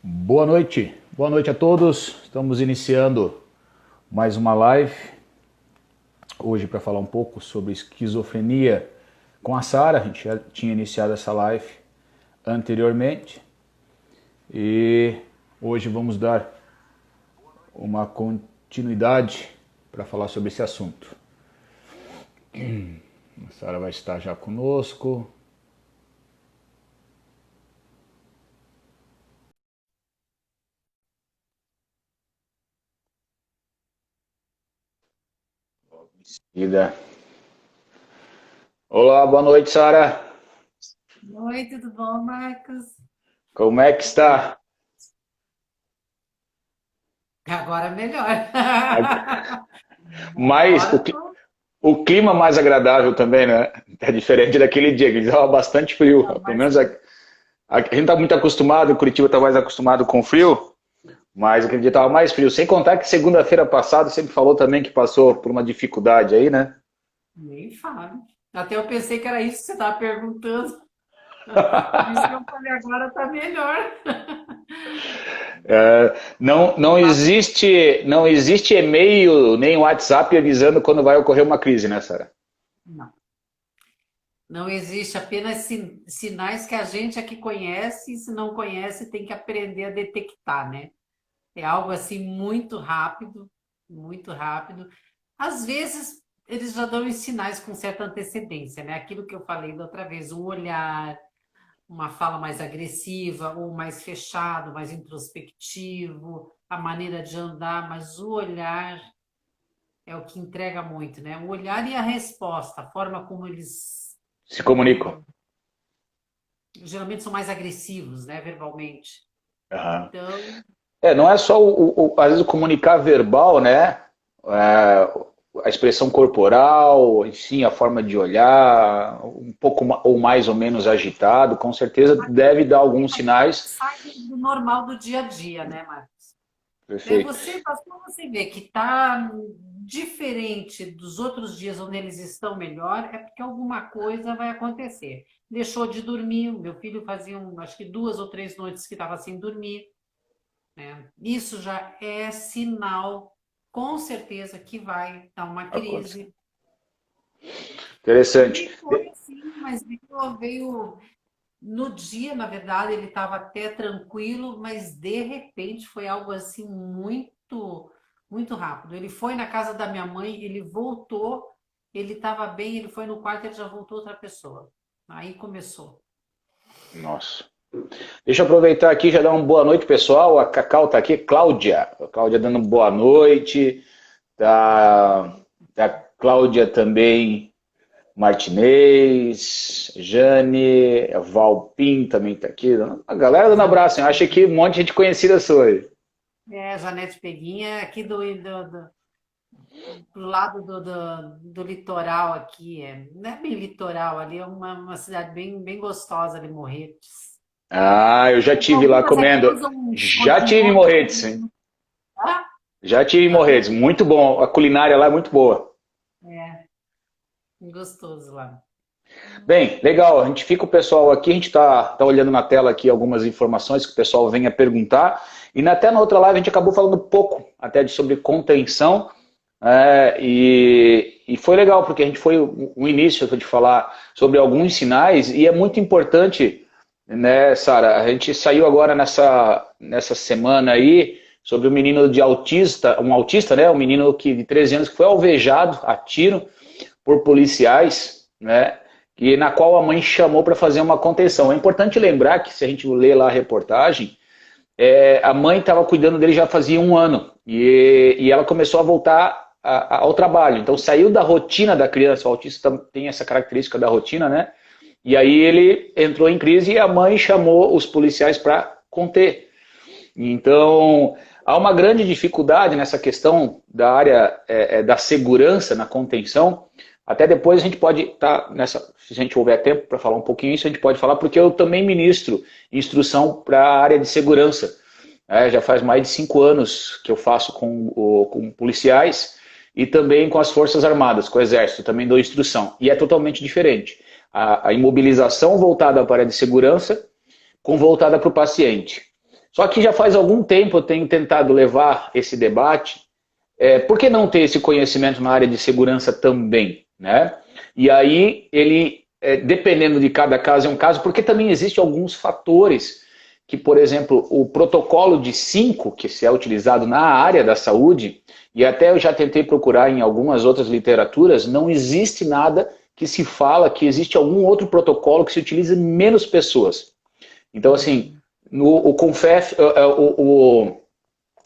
Boa noite a todos. Estamos iniciando mais uma live hoje para falar um pouco sobre esquizofrenia com a Sara. A gente já tinha iniciado essa live anteriormente e hoje vamos dar uma continuidade para falar sobre esse assunto. A Sara vai estar já conosco. Olá, boa noite, Sara. Oi, tudo bom, Marcos? Como é que está? Agora melhor. Mais Agora tô. o clima mais agradável também, né? É diferente daquele dia que estava bastante frio. Tá Pelo mais... menos a gente está muito acostumado, Curitiba está mais acostumado com frio, mas aquele dia estava mais frio. Sem contar que segunda-feira passada sempre falou também que passou por uma dificuldade aí, né? Nem falo. Até eu pensei que era isso que você estava perguntando. Por isso que eu falei, agora tá melhor. Não existe e-mail nem WhatsApp avisando quando vai ocorrer uma crise, né, Sara? Não, não existe apenas sinais que a gente aqui conhece e se não conhece tem que aprender a detectar, né? É algo assim muito rápido, muito rápido. Às vezes eles já dão os sinais com certa antecedência, né? Aquilo que eu falei da outra vez, um olhar, uma fala mais agressiva, ou mais fechado, mais introspectivo, a maneira de andar, mas o olhar é o que entrega muito, né? O olhar e a resposta, a forma como eles Se comunicam. geralmente são mais agressivos, né, verbalmente. Aham. Então, Não é só às vezes o comunicar verbal, né? A expressão corporal, enfim, a forma de olhar, um pouco ou mais ou menos agitado, com certeza deve dar alguns sinais. sai do normal do dia a dia, né, Marcos? Perfeito. Você, só você vê que está diferente dos outros dias onde eles estão melhor, é porque alguma coisa vai acontecer. Deixou de dormir, o meu filho fazia, acho que 2 ou 3 noites que estava sem dormir, né? Isso já é sinal, com certeza, que vai dar uma Acontece. crise. Interessante. E foi assim, mas veio no dia, na verdade, ele estava até tranquilo, mas de repente foi algo assim muito, muito rápido. Ele foi na casa da minha mãe, ele voltou, ele estava bem, ele foi no quarto, ele já voltou outra pessoa. Aí começou. Nossa. Deixa eu aproveitar aqui e já dar uma boa noite, pessoal. A Cacau tá aqui, Cláudia. A Cláudia dando boa noite. Tá Cláudia também Martinez, Jane, Valpim também está aqui. A galera dando abraço, hein? Eu acho que um monte de gente conhecida sua. Janete Peguinha, aqui do lado do litoral aqui, não é bem litoral, ali é uma cidade bem, bem gostosa ali, Morretes. Ah, eu já tive lá Algumas aqui comendo. usam Já um tive em outro. Morretes, hein? Ah, Já tive em tá Morretes. vendo? Muito bom. A culinária lá é muito boa. É, gostoso lá. Bem, legal. A gente fica o pessoal aqui, a gente tá olhando na tela aqui algumas informações que o pessoal venha perguntar. E até na outra live a gente acabou falando um pouco até sobre contenção. E foi legal, porque a gente foi o início de falar sobre alguns sinais, e é muito importante, né, Sara? A gente saiu agora nessa semana aí sobre o menino um autista, né? Um menino de 13 anos que foi alvejado a tiro por policiais, né? E na qual a mãe chamou para fazer uma contenção. É importante lembrar que, se a gente ler lá a reportagem, a mãe estava cuidando dele já fazia um ano e ela começou a voltar ao trabalho. Então saiu da rotina da criança. O autista tem essa característica da rotina, né? E aí ele entrou em crise e a mãe chamou os policiais para conter. Então há uma grande dificuldade nessa questão da área da segurança na contenção. Até depois a gente pode estar se a gente houver tempo para falar um pouquinho isso, a gente pode falar, porque eu também ministro instrução para a área de segurança. Já faz mais de 5 anos que eu faço com policiais e também com as Forças Armadas, com o Exército, também dou instrução. E é totalmente diferente. A imobilização voltada para a área de segurança com voltada para o paciente. Só que já faz algum tempo eu tenho tentado levar esse debate, por que não ter esse conhecimento na área de segurança também, né? E aí ele, dependendo de cada caso, é um caso, porque também existem alguns fatores que, por exemplo, o protocolo de 5, que se é utilizado na área da saúde, e até eu já tentei procurar em algumas outras literaturas, não existe nada que se fala que existe algum outro protocolo que se utilize menos pessoas. Então, assim, o CONFEF,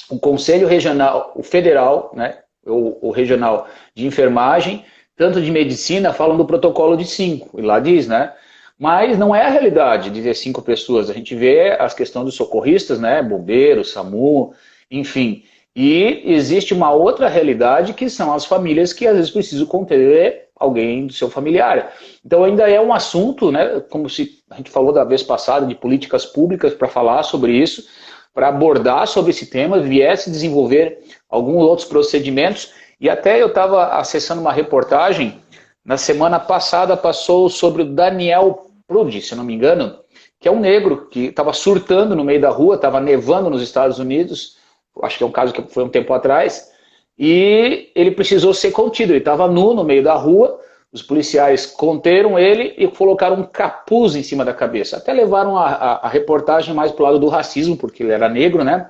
o Conselho Regional, o Federal, né, o Regional de Enfermagem, tanto de medicina, falam do protocolo de 5, e lá diz, né? Mas não é a realidade de ter 5 pessoas. A gente vê as questões dos socorristas, né? Bombeiros, SAMU, enfim. E existe uma outra realidade que são as famílias que às vezes precisam conter alguém do seu familiar. Então ainda é um assunto, né? Como se a gente falou da vez passada, de políticas públicas para falar sobre isso, para abordar sobre esse tema, viesse desenvolver alguns outros procedimentos. E até eu estava acessando uma reportagem, na semana passada passou sobre o Daniel Prudi, se não me engano, que é um negro que estava surtando no meio da rua, estava nevando nos Estados Unidos, acho que é um caso que foi um tempo atrás, e ele precisou ser contido, ele estava nu no meio da rua, os policiais conteram ele e colocaram um capuz em cima da cabeça. Até levaram a reportagem mais para o lado do racismo, porque ele era negro, né?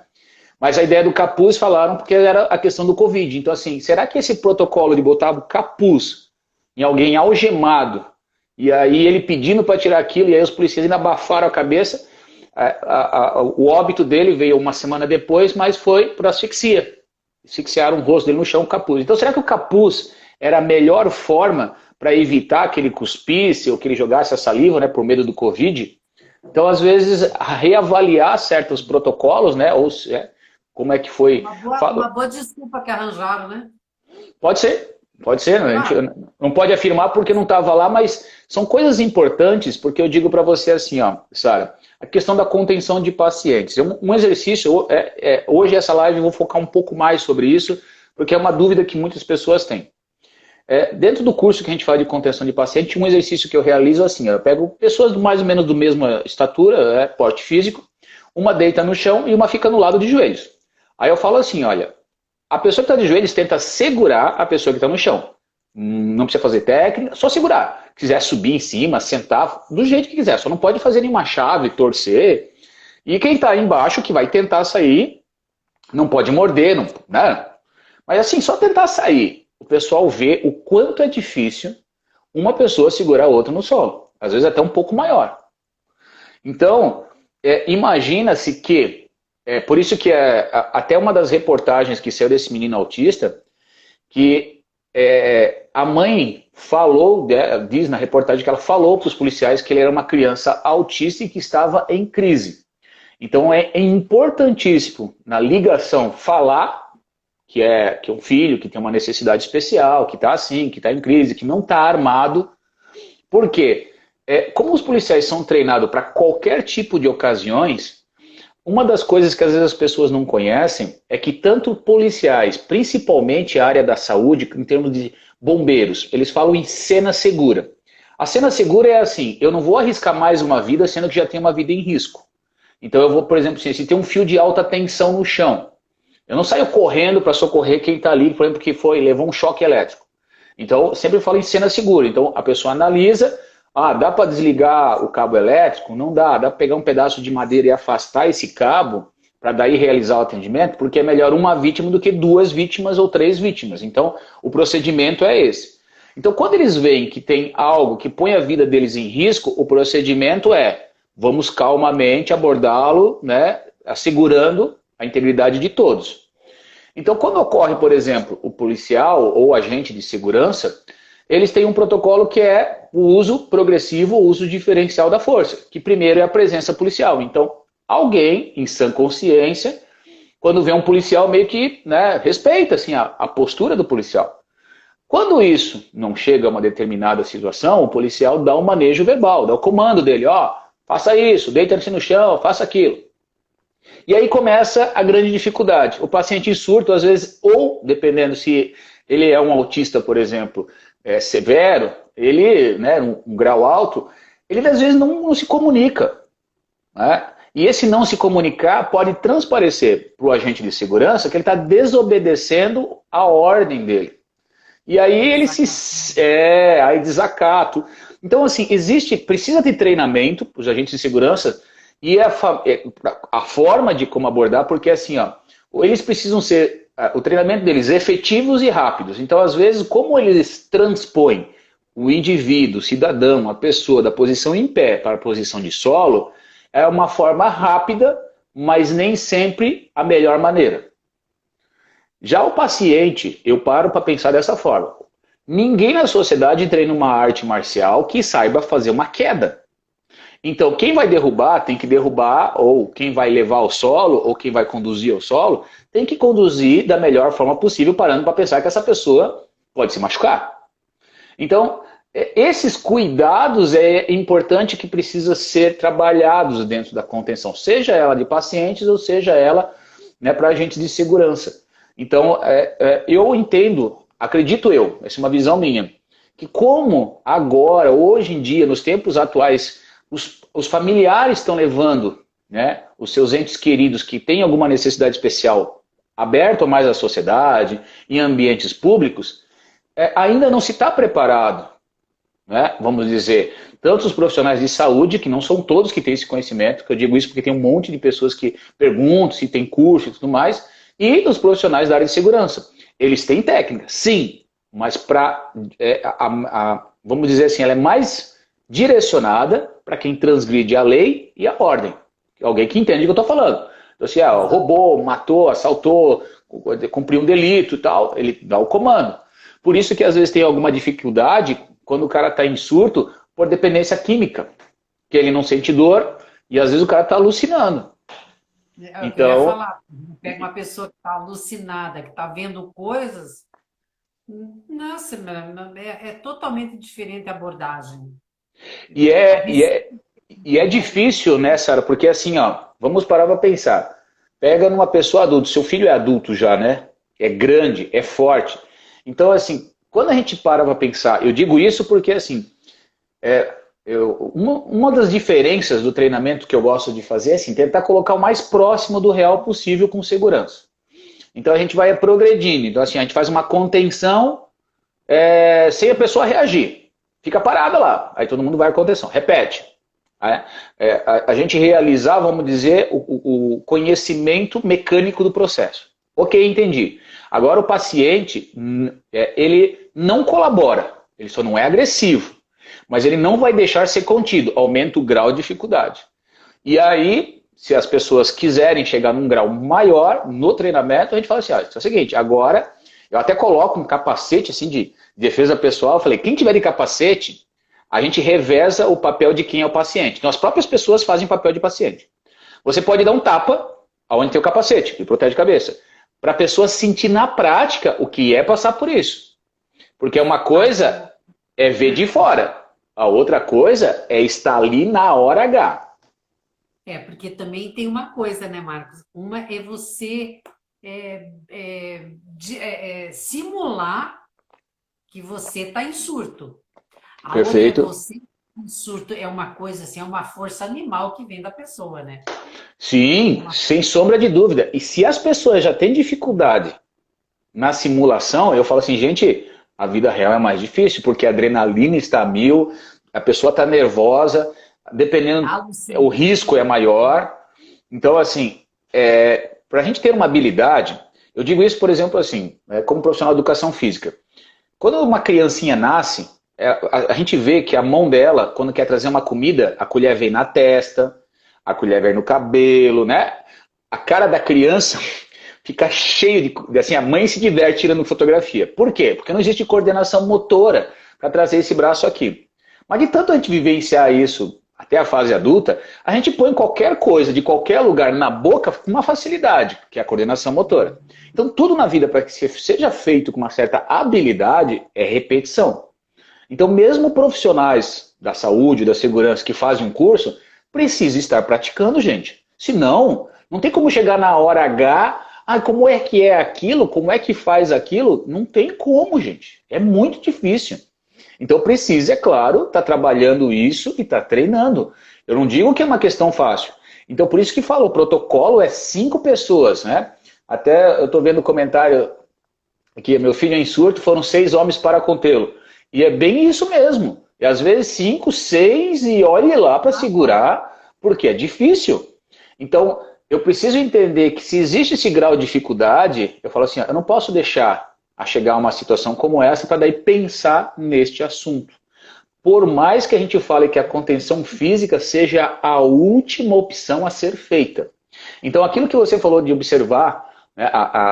Mas a ideia do capuz falaram porque era a questão do Covid. Então, assim, será que esse protocolo de botar o capuz em alguém algemado, e aí ele pedindo para tirar aquilo, e aí os policiais ainda abafaram a cabeça, o óbito dele veio uma semana depois, mas foi por asfixia. Asfixiaram o rosto dele no chão, o capuz. Então, será que o capuz era a melhor forma para evitar que ele cuspisse ou que ele jogasse a saliva, né, por medo do Covid? Então, às vezes, reavaliar certos protocolos, né, ou como é que foi... Uma boa desculpa que arranjaram, né? Pode ser, né? A gente não pode afirmar porque não estava lá, mas são coisas importantes, porque eu digo para você assim, ó, Sara, a questão da contenção de pacientes. Um exercício, hoje essa live eu vou focar um pouco mais sobre isso, porque é uma dúvida que muitas pessoas têm. Dentro do curso que a gente fala de contenção de paciente, um exercício que eu realizo assim, eu pego pessoas mais ou menos do mesma estatura, porte físico, uma deita no chão e uma fica no lado de joelhos. Aí eu falo assim, olha, a pessoa que está de joelhos tenta segurar a pessoa que está no chão. Não precisa fazer técnica, só segurar. Se quiser subir em cima, sentar, do jeito que quiser. Só não pode fazer nenhuma chave, torcer. E quem está embaixo, que vai tentar sair, não pode morder, não, né? Mas assim, só tentar sair. O pessoal vê o quanto é difícil uma pessoa segurar a outra no solo. Às vezes até um pouco maior. Então, imagina-se que por isso que até uma das reportagens que saiu desse menino autista, que a mãe falou, diz na reportagem que ela falou para os policiais que ele era uma criança autista e que estava em crise. Então é importantíssimo na ligação falar que é um filho que tem uma necessidade especial, que está assim, que está em crise, que não está armado. Por quê? Como os policiais são treinados para qualquer tipo de ocasiões, uma das coisas que às vezes as pessoas não conhecem é que tanto policiais, principalmente a área da saúde, em termos de bombeiros, eles falam em cena segura. A cena segura é assim, eu não vou arriscar mais uma vida, sendo que já tem uma vida em risco. Então eu vou, por exemplo, se tem um fio de alta tensão no chão, eu não saio correndo para socorrer quem está ali, por exemplo, que levou um choque elétrico. Então eu sempre falo em cena segura. Então a pessoa analisa... dá para desligar o cabo elétrico? Não dá. Dá para pegar um pedaço de madeira e afastar esse cabo para daí realizar o atendimento? Porque é melhor uma vítima do que 2 vítimas ou 3 vítimas. Então, o procedimento é esse. Então, quando eles veem que tem algo que põe a vida deles em risco, o procedimento vamos calmamente abordá-lo, né, assegurando a integridade de todos. Então, quando ocorre, por exemplo, o policial ou agente de segurança, eles têm um protocolo que é o uso progressivo, o uso diferencial da força, que primeiro é a presença policial. Então, alguém, em sã consciência, quando vê um policial, meio que respeita assim, a postura do policial. Quando isso não chega a uma determinada situação, o policial dá um manejo verbal, dá o comando dele, faça isso, deita-se no chão, faça aquilo. E aí começa a grande dificuldade. O paciente surto, às vezes, ou, dependendo se ele é um autista, por exemplo, severo, ele, um grau alto, ele às vezes não se comunica. Né? E esse não se comunicar pode transparecer para o agente de segurança que ele está desobedecendo a ordem dele. E aí ele aí desacato. Então, assim, precisa de treinamento para os agentes de segurança e a forma de como abordar, porque assim, ó, eles precisam ser, o treinamento deles efetivos e rápidos. Então, às vezes, como eles transpõem o indivíduo, o cidadão, a pessoa da posição em pé para a posição de solo, é uma forma rápida, mas nem sempre a melhor maneira. Já o paciente, eu paro para pensar dessa forma. Ninguém na sociedade treina uma arte marcial que saiba fazer uma queda. Então, quem vai derrubar, tem que derrubar, ou quem vai levar ao solo, ou quem vai conduzir ao solo, tem que conduzir da melhor forma possível, parando para pensar que essa pessoa pode se machucar. Então, esses cuidados é importante que precisa ser trabalhados dentro da contenção, seja ela de pacientes ou seja ela, né, para agentes de segurança. Então, eu entendo, acredito eu, essa é uma visão minha, que como agora, hoje em dia, nos tempos atuais, os familiares estão levando, né, os seus entes queridos que têm alguma necessidade especial aberto mais à sociedade, em ambientes públicos, ainda não se está preparado, né, vamos dizer, tanto os profissionais de saúde, que não são todos que têm esse conhecimento, que eu digo isso porque tem um monte de pessoas que perguntam se tem curso e tudo mais, e os profissionais da área de segurança. Eles têm técnica, sim, mas vamos dizer assim, ela é mais direcionada para quem transgride a lei e a ordem. Alguém que entende o que eu estou falando. Então, assim, roubou, matou, assaltou, cumpriu um delito e tal, ele dá o comando. Por isso que às vezes tem alguma dificuldade quando o cara está em surto por dependência química, que ele não sente dor e às vezes o cara está alucinando. Então, eu ia falar, pega uma pessoa que está alucinada, que está vendo coisas, nossa, é totalmente diferente a abordagem. E é difícil, né, Sara? Porque assim, ó, vamos parar para pensar. Pega numa pessoa adulta, seu filho é adulto já, né? É grande, é forte. Então, assim, quando a gente para pensar, eu digo isso porque, assim, uma das diferenças do treinamento que eu gosto de fazer é assim, tentar colocar o mais próximo do real possível com segurança. Então a gente vai progredindo. Então assim, a gente faz uma contenção sem a pessoa reagir. Fica parada lá. Aí todo mundo vai à contenção. Repete. A gente realizar, vamos dizer, o conhecimento mecânico do processo. Ok, entendi. Agora o paciente, ele não colabora. Ele só não é agressivo. Mas ele não vai deixar ser contido, aumenta o grau de dificuldade. E aí, se as pessoas quiserem chegar num grau maior no treinamento, a gente fala assim, é o seguinte, agora, eu até coloco um capacete assim de defesa pessoal, eu falei, quem tiver de capacete, a gente reveza o papel de quem é o paciente. Então as próprias pessoas fazem papel de paciente. Você pode dar um tapa onde tem o capacete, que protege a cabeça, para a pessoa sentir na prática o que é passar por isso. Porque uma coisa é ver de fora. A outra coisa é estar ali na hora H. Porque também tem uma coisa, né, Marcos? Uma é você simular que você está em surto. A Perfeito. outra é você em surto, é uma coisa assim, é uma força animal que vem da pessoa, né? Sim, sem sombra de dúvida. E se as pessoas já têm dificuldade na simulação, eu falo assim, gente, a vida real é mais difícil, porque a adrenalina está a mil, a pessoa está nervosa, dependendo, o risco é maior. Então, assim, para a gente ter uma habilidade, eu digo isso, por exemplo, assim, como profissional de educação física. Quando uma criancinha nasce, a gente vê que a mão dela, quando quer trazer uma comida, a colher vem na testa, a colher vem no cabelo, né? A cara da criança fica cheio de... Assim, a mãe se diverte tirando fotografia. Por quê? Porque não existe coordenação motora para trazer esse braço aqui. Mas de tanto a gente vivenciar isso até a fase adulta, a gente põe qualquer coisa, de qualquer lugar, na boca com uma facilidade, que é a coordenação motora. Então tudo na vida, para que seja feito com uma certa habilidade, é repetição. Então mesmo profissionais da saúde, da segurança que fazem um curso, precisam estar praticando, gente. Senão, não tem como chegar na hora H, como é que é aquilo, como é que faz aquilo? Não tem como, gente. É muito difícil. Então precisa, é claro, estar trabalhando isso e estar treinando. Eu não digo que é uma questão fácil. Então, por isso que falo, o protocolo é 5 pessoas, né? Até eu estou vendo o comentário aqui, meu filho em surto, foram 6 homens para contê-lo. E é bem isso mesmo. E às vezes 5, 6 e olhe lá para segurar, porque é difícil. Então, eu preciso entender que se existe esse grau de dificuldade, eu falo assim, eu não posso deixar a chegar a uma situação como essa para daí pensar neste assunto. Por mais que a gente fale que a contenção física seja a última opção a ser feita. Então, aquilo que você falou de observar, né,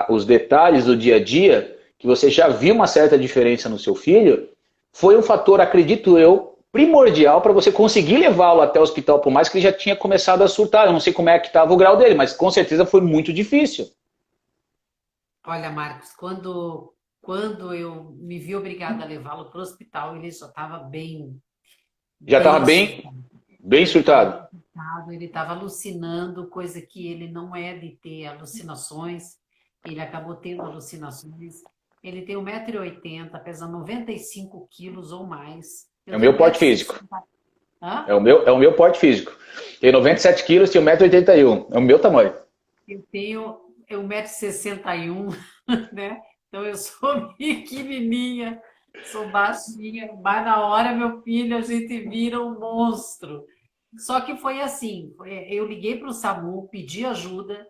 os detalhes do dia a dia, que você já viu uma certa diferença no seu filho, foi um fator, acredito eu, primordial para você conseguir levá-lo até o hospital, por mais que ele já tinha começado a surtar. Eu não sei como é que estava o grau dele, mas com certeza foi muito difícil. Olha, Marcos, quando eu me vi obrigada a levá-lo para o hospital, ele já estava Já estava bem bem, surtado. bem Ele estava surtado. bem surtado, ele estava alucinando, coisa que ele não é de ter alucinações. Ele acabou tendo alucinações. Ele tem 1,80 m, pesa 95 quilos ou mais. É Eu o tenho meu porte 1,60 físico. m. Hã? É o meu porte físico. Tenho 97 quilos, tenho 1,81 m. É o meu tamanho. Eu tenho 1,61 m, né? Então eu sou pequenininha, sou baixinha, mas na hora, meu filho, a gente vira um monstro. Só que foi assim, eu liguei para o SAMU, pedi ajuda,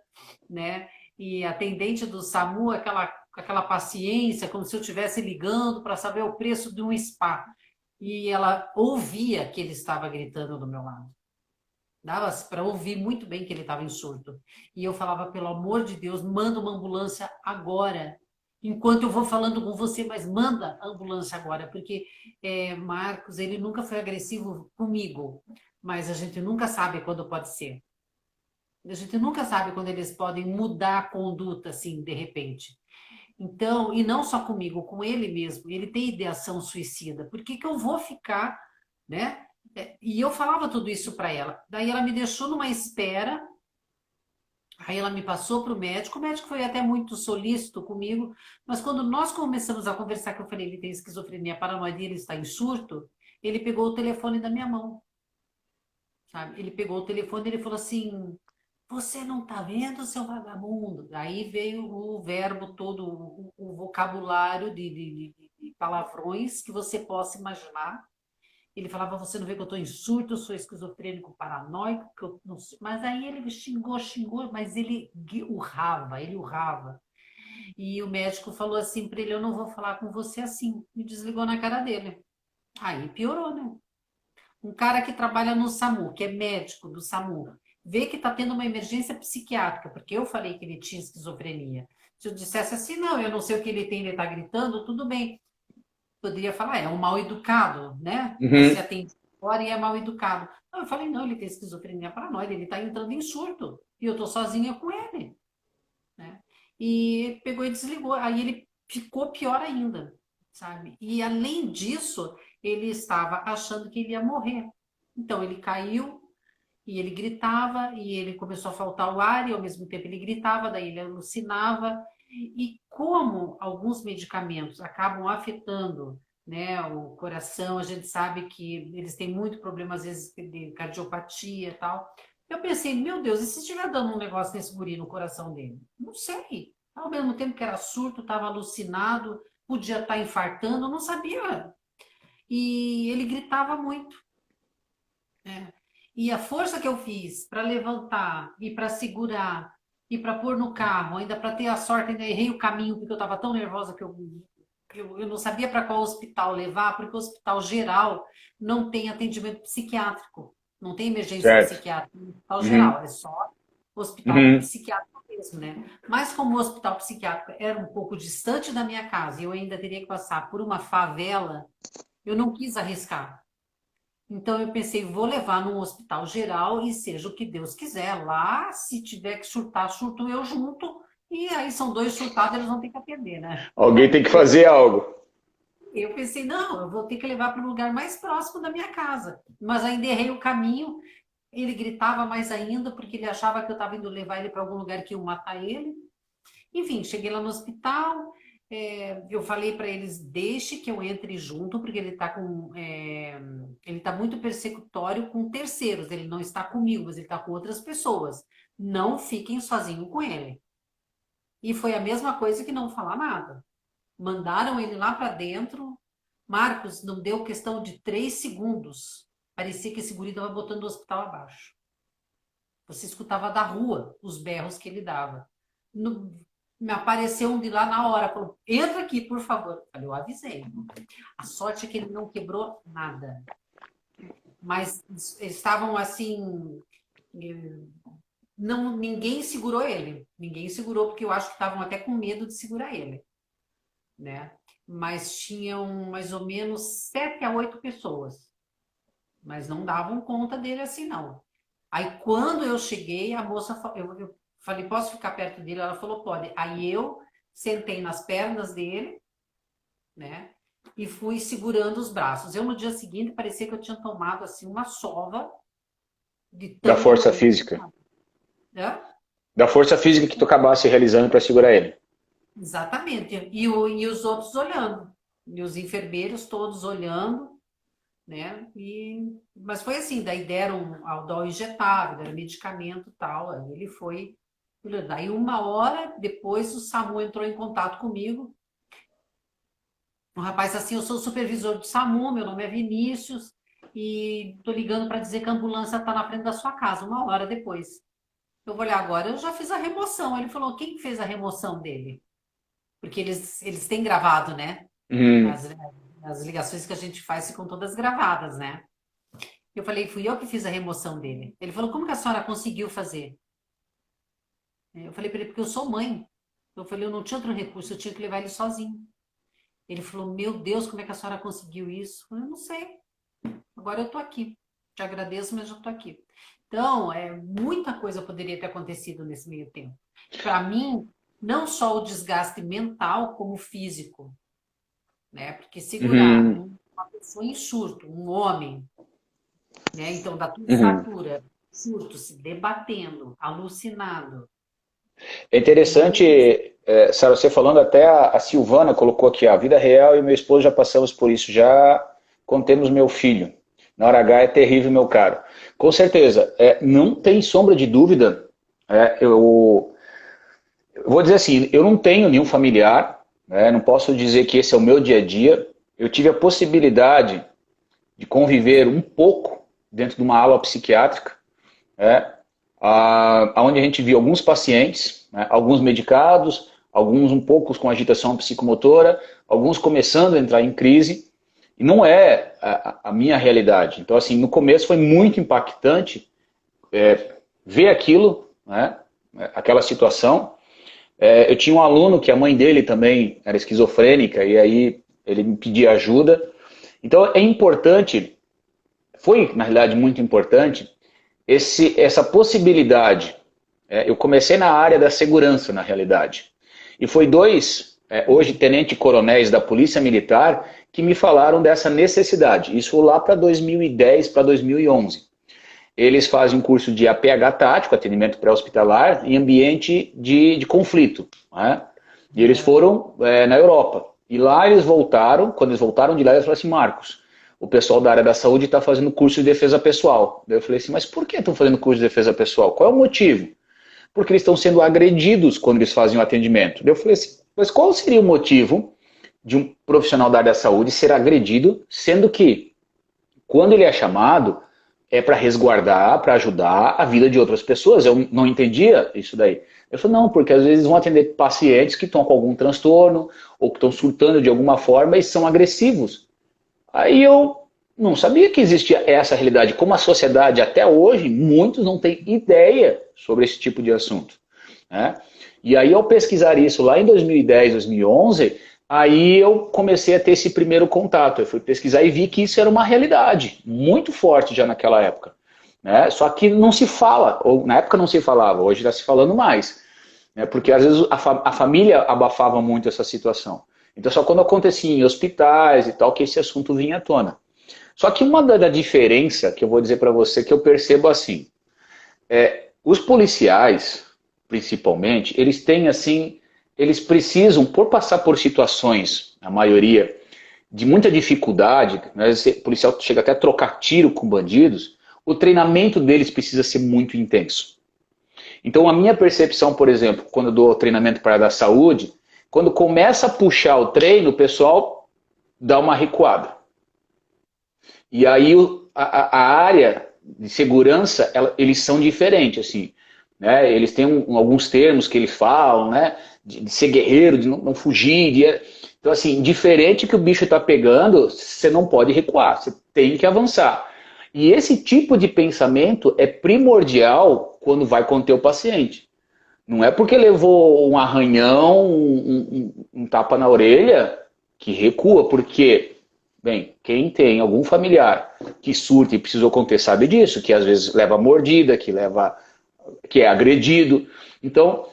né? E a atendente do SAMU, aquela paciência, como se eu estivesse ligando para saber o preço de um spa. E ela ouvia que ele estava gritando do meu lado. Dava para ouvir muito bem que ele estava em surto. E eu falava, pelo amor de Deus, manda uma ambulância agora. Enquanto eu vou falando com você, mas manda a ambulância agora, porque Marcos, ele nunca foi agressivo comigo, mas a gente nunca sabe quando pode ser. A gente nunca sabe quando eles podem mudar a conduta, assim, de repente. Então, e não só comigo, com ele mesmo. Ele tem ideação suicida. Por que que eu vou ficar, né? E eu falava tudo isso para ela. Daí ela me deixou numa espera. Aí ela me passou para o médico foi até muito solícito comigo, mas quando nós começamos a conversar, que eu falei, ele tem esquizofrenia paranoide, ele está em surto, ele pegou o telefone da minha mão, sabe? Ele pegou o telefone e ele falou assim, você não está vendo, seu vagabundo? Aí veio o verbo todo, o vocabulário de palavrões que você possa imaginar. Ele falava, você não vê que eu estou em surto, eu sou esquizofrênico paranoico, que eu não sei. Mas aí ele xingou, mas ele urrava. E o médico falou assim para ele, eu não vou falar com você assim. Me desligou na cara dele. Aí piorou, né? Um cara que trabalha no SAMU, que é médico do SAMU, vê que está tendo uma emergência psiquiátrica, porque eu falei que ele tinha esquizofrenia. Se eu dissesse assim, não, eu não sei o que ele tem, ele está gritando, tudo bem. Poderia falar, é um mal educado, né? Você Uhum. atende fora e é mal educado. Não, eu falei, não, ele tem esquizofrenia paranoide, ele está entrando em surto. E eu estou sozinha com ele, né? E pegou e desligou. Aí ele ficou pior ainda, sabe? E além disso, ele estava achando que ele ia morrer. Então ele caiu e ele gritava e ele começou a faltar o ar e ao mesmo tempo ele gritava, daí ele alucinava. E como alguns medicamentos acabam afetando, né, o coração, a gente sabe que eles têm muito problema, às vezes, de cardiopatia e tal. Eu pensei, meu Deus, e se estiver dando um negócio nesse guri no coração dele? Não sei. Ao mesmo tempo que era surto, estava alucinado, podia estar infartando, não sabia. E ele gritava muito, né? E a força que eu fiz para levantar e para segurar e para pôr no carro, ainda para ter a sorte, ainda errei o caminho porque eu estava tão nervosa que eu não sabia para qual hospital levar, porque o hospital geral não tem atendimento psiquiátrico, não tem emergência Certo. psiquiátrica no hospital geral, Uhum. é só hospital Uhum. psiquiátrico mesmo, né? Mas como o hospital psiquiátrico era um pouco distante da minha casa e eu ainda teria que passar por uma favela, eu não quis arriscar. Então eu pensei, vou levar num hospital geral e seja o que Deus quiser. Lá, se tiver que surtar, surto eu junto. E aí são dois surtados, eles vão ter que atender, né? Alguém tem que fazer algo. Eu pensei, não, eu vou ter que levar para o lugar mais próximo da minha casa. Mas ainda errei o caminho. Ele gritava mais ainda, porque ele achava que eu estava indo levar ele para algum lugar que ia matar ele. Enfim, cheguei lá no hospital, Eu falei para eles, deixe que eu entre junto, porque ele tá muito persecutório com terceiros. Ele não está comigo, mas ele está com outras pessoas. Não fiquem sozinhos com ele. E foi a mesma coisa que não falar nada. Mandaram ele lá para dentro. Marcos, não deu questão de 3 segundos. Parecia que esse guri estava botando o hospital abaixo. Você escutava da rua os berros que ele dava. Me apareceu um de lá na hora, falou, entra aqui, por favor. Eu avisei. A sorte é que ele não quebrou nada. Mas eles estavam assim... Não, ninguém segurou ele. Ninguém segurou, porque eu acho que estavam até com medo de segurar ele. Né? Mas tinham mais ou menos 7 a 8 pessoas. Mas não davam conta dele assim, não. Aí, quando eu cheguei, a moça... Eu falei, posso ficar perto dele? Ela falou, pode. Aí eu sentei nas pernas dele, né? E fui segurando os braços. Eu, no dia seguinte, parecia que eu tinha tomado, assim, uma sova de Da tanta força dor. física. Né? Da força física que tu acabasse realizando para segurar ele. Exatamente. E os outros olhando. E os enfermeiros todos olhando, né? Mas foi assim, daí deram Aldol injetável, deram medicamento e tal. Aí ele foi... Daí 1 hora depois o SAMU entrou em contato comigo. O rapaz assim, eu sou o supervisor do SAMU, meu nome é Vinícius, e tô ligando para dizer que a ambulância está na frente da sua casa, 1 hora depois. Eu vou olhar agora, eu já fiz a remoção. Ele falou, quem fez a remoção dele? Porque eles têm gravado, né? Hum. As ligações que a gente faz ficam todas gravadas, né? Eu falei, fui eu que fiz a remoção dele. Ele falou, como que a senhora conseguiu fazer? Eu falei para ele, porque eu sou mãe. Eu falei, eu não tinha outro recurso, eu tinha que levar ele sozinho. Ele falou, meu Deus, como é que a senhora conseguiu isso? Eu não sei. Agora eu tô aqui. Te agradeço, mas já tô aqui. Então, muita coisa poderia ter acontecido nesse meio tempo. Para mim, não só o desgaste mental, como físico. Né? Porque segurar Uhum. uma pessoa em surto, um homem, né? Então, da tua Uhum. estatura, surto, se debatendo, alucinado. É interessante, Sara, você falando, até a Silvana colocou aqui, a vida real e meu esposo já passamos por isso, já contemos meu filho. Na hora H é terrível, meu caro. Com certeza, não tem sombra de dúvida, eu vou dizer assim, eu não tenho nenhum familiar, né, não posso dizer que esse é o meu dia a dia. Eu tive a possibilidade de conviver um pouco dentro de uma ala psiquiátrica, né, onde a gente viu alguns pacientes, né, alguns medicados, alguns um pouco com agitação psicomotora, alguns começando a entrar em crise, e não é a minha realidade. Então, assim, no começo foi muito impactante ver aquilo, né, aquela situação. Eu tinha um aluno que a mãe dele também era esquizofrênica, e aí ele me pedia ajuda. Então, é importante, foi, na realidade, muito importante, essa possibilidade. Eu comecei na área da segurança, na realidade. E foi dois, hoje, tenente-coronéis da Polícia Militar, que me falaram dessa necessidade. Isso lá para 2010, para 2011. Eles fazem um curso de APH tático, atendimento pré-hospitalar, em ambiente de conflito. Né? E eles foram na Europa. E lá eles voltaram, quando eles voltaram de lá, eles falaram assim, Marcos, o pessoal da área da saúde está fazendo curso de defesa pessoal. Daí eu falei assim, mas por que estão fazendo curso de defesa pessoal? Qual é o motivo? Porque eles estão sendo agredidos quando eles fazem o atendimento. Daí eu falei assim, mas qual seria o motivo de um profissional da área da saúde ser agredido, sendo que, quando ele é chamado, é para resguardar, para ajudar a vida de outras pessoas? Eu não entendia isso daí. Eu falei, não, porque às vezes vão atender pacientes que estão com algum transtorno, ou que estão surtando de alguma forma e são agressivos. Aí eu não sabia que existia essa realidade. Como a sociedade, até hoje, muitos não têm ideia sobre esse tipo de assunto. Né? E aí, ao pesquisar isso lá em 2010, 2011, aí eu comecei a ter esse primeiro contato. Eu fui pesquisar e vi que isso era uma realidade muito forte já naquela época. Né? Só que não se fala, ou na época não se falava, hoje está se falando mais. Né? Porque às vezes a família abafava muito essa situação. Então só quando acontecia em hospitais e tal que esse assunto vinha à tona. Só que uma da diferença que eu vou dizer para você que eu percebo assim, os policiais, principalmente, eles têm assim eles precisam, por passar por situações, a maioria, de muita dificuldade, né, o policial chega até a trocar tiro com bandidos, o treinamento deles precisa ser muito intenso. Então a minha percepção, por exemplo, quando eu dou treinamento para a área da saúde, quando começa a puxar o treino, o pessoal dá uma recuada. E aí a área de segurança, eles são diferentes, assim, né? Eles têm alguns termos que eles falam, né? De ser guerreiro, de não fugir. Então, assim, diferente que o bicho está pegando, você não pode recuar, você tem que avançar. E esse tipo de pensamento é primordial quando vai conter o paciente. Não é porque levou um arranhão, um tapa na orelha, que recua, porque, bem, quem tem algum familiar que surta e precisou conter sabe disso, que às vezes leva mordida, que é agredido. Então,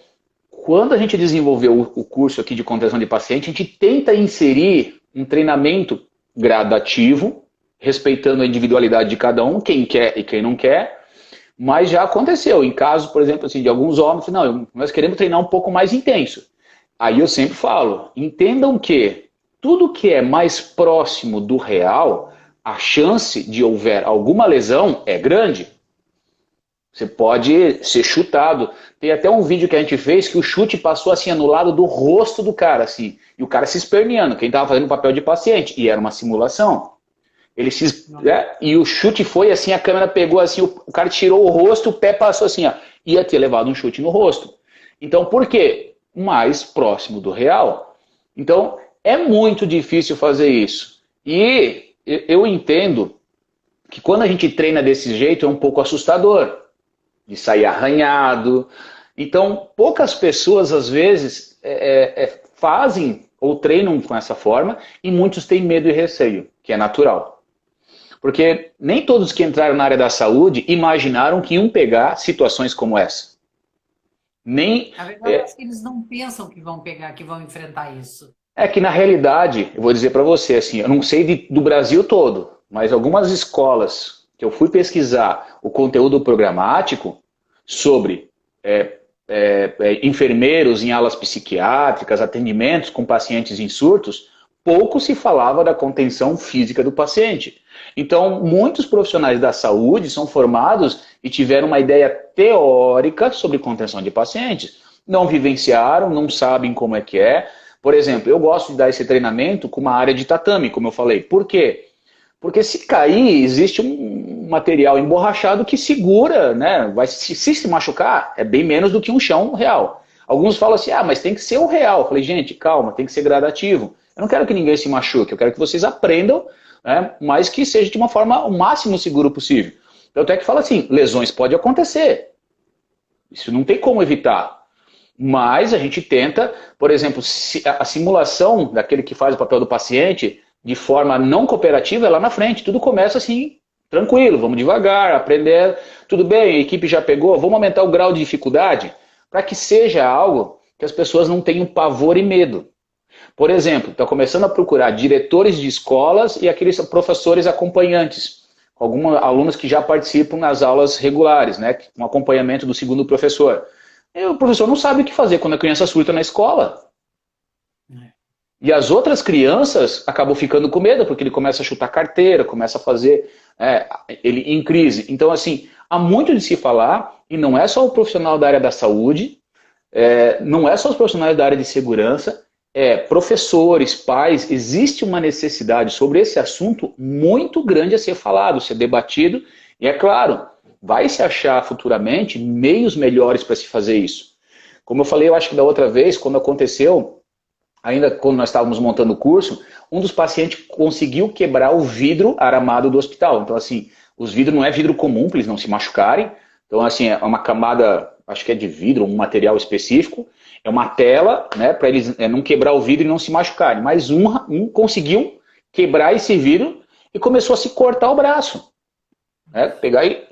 quando a gente desenvolveu o curso aqui de contenção de paciente, a gente tenta inserir um treinamento gradativo, respeitando a individualidade de cada um, quem quer e quem não quer, mas já aconteceu, em casos, por exemplo, assim, de alguns homens, não, nós queremos treinar um pouco mais intenso. Aí eu sempre falo, entendam que tudo que é mais próximo do real, a chance de houver alguma lesão é grande. Você pode ser chutado. Tem até um vídeo que a gente fez que o chute passou assim no lado do rosto do cara, assim, e o cara se esperneando, quem estava fazendo o papel de paciente, e era uma simulação. E o chute foi assim, a câmera pegou assim, o cara tirou o rosto, o pé passou assim, ó, ia ter levado um chute no rosto. Então, por quê? Mais próximo do real. Então, é muito difícil fazer isso. E eu entendo que quando a gente treina desse jeito é um pouco assustador, de sair arranhado. Então, poucas pessoas, às vezes, fazem ou treinam com essa forma, e muitos têm medo e receio, que é natural. Porque nem todos que entraram na área da saúde imaginaram que iam pegar situações como essa. Na verdade, acho que eles não pensam que vão pegar, que vão enfrentar isso. É que, na realidade, eu vou dizer para você, assim, eu não sei do Brasil todo, mas algumas escolas que eu fui pesquisar o conteúdo programático sobre enfermeiros em alas psiquiátricas, atendimentos com pacientes em surtos, pouco se falava da contenção física do paciente. Então, muitos profissionais da saúde são formados e tiveram uma ideia teórica sobre contenção de pacientes. Não vivenciaram, não sabem como é que é. Por exemplo, eu gosto de dar esse treinamento com uma área de tatame, como eu falei. Por quê? Porque se cair, existe um material emborrachado que segura, né? Se machucar, é bem menos do que um chão real. Alguns falam assim, mas tem que ser o real. Eu falei, gente, calma, tem que ser gradativo. Eu não quero que ninguém se machuque, eu quero que vocês aprendam, né, mas que seja de uma forma o máximo seguro possível. Então, até que fala assim, lesões podem acontecer. Isso não tem como evitar. Mas a gente tenta, por exemplo, a simulação daquele que faz o papel do paciente de forma não cooperativa é lá na frente. Tudo começa assim, tranquilo, vamos devagar, aprender. Tudo bem, a equipe já pegou, vamos aumentar o grau de dificuldade para que seja algo que as pessoas não tenham pavor e medo. Por exemplo, está começando a procurar diretores de escolas e aqueles professores acompanhantes, alguns alunos que já participam nas aulas regulares, né, com acompanhamento do segundo professor. E o professor não sabe o que fazer quando a criança surta na escola. E as outras crianças acabam ficando com medo, porque ele começa a chutar carteira, começa a fazer ele em crise. Então, assim, há muito de se falar, e não é só o profissional da área da saúde, não é só os profissionais da área de segurança, professores, pais, existe uma necessidade sobre esse assunto muito grande a ser falado, ser debatido, e é claro, vai se achar futuramente meios melhores para se fazer isso. Como eu falei, eu acho que da outra vez, quando aconteceu, ainda quando nós estávamos montando o curso, um dos pacientes conseguiu quebrar o vidro aramado do hospital. Então, assim, os vidros não é vidro comum, para eles não se machucarem. Então, assim, é uma camada, acho que é de vidro, um material específico. É uma tela, né, para eles não quebrar o vidro e não se machucarem. Mas um conseguiu quebrar esse vidro e começou a se cortar o braço. Né, pegar e...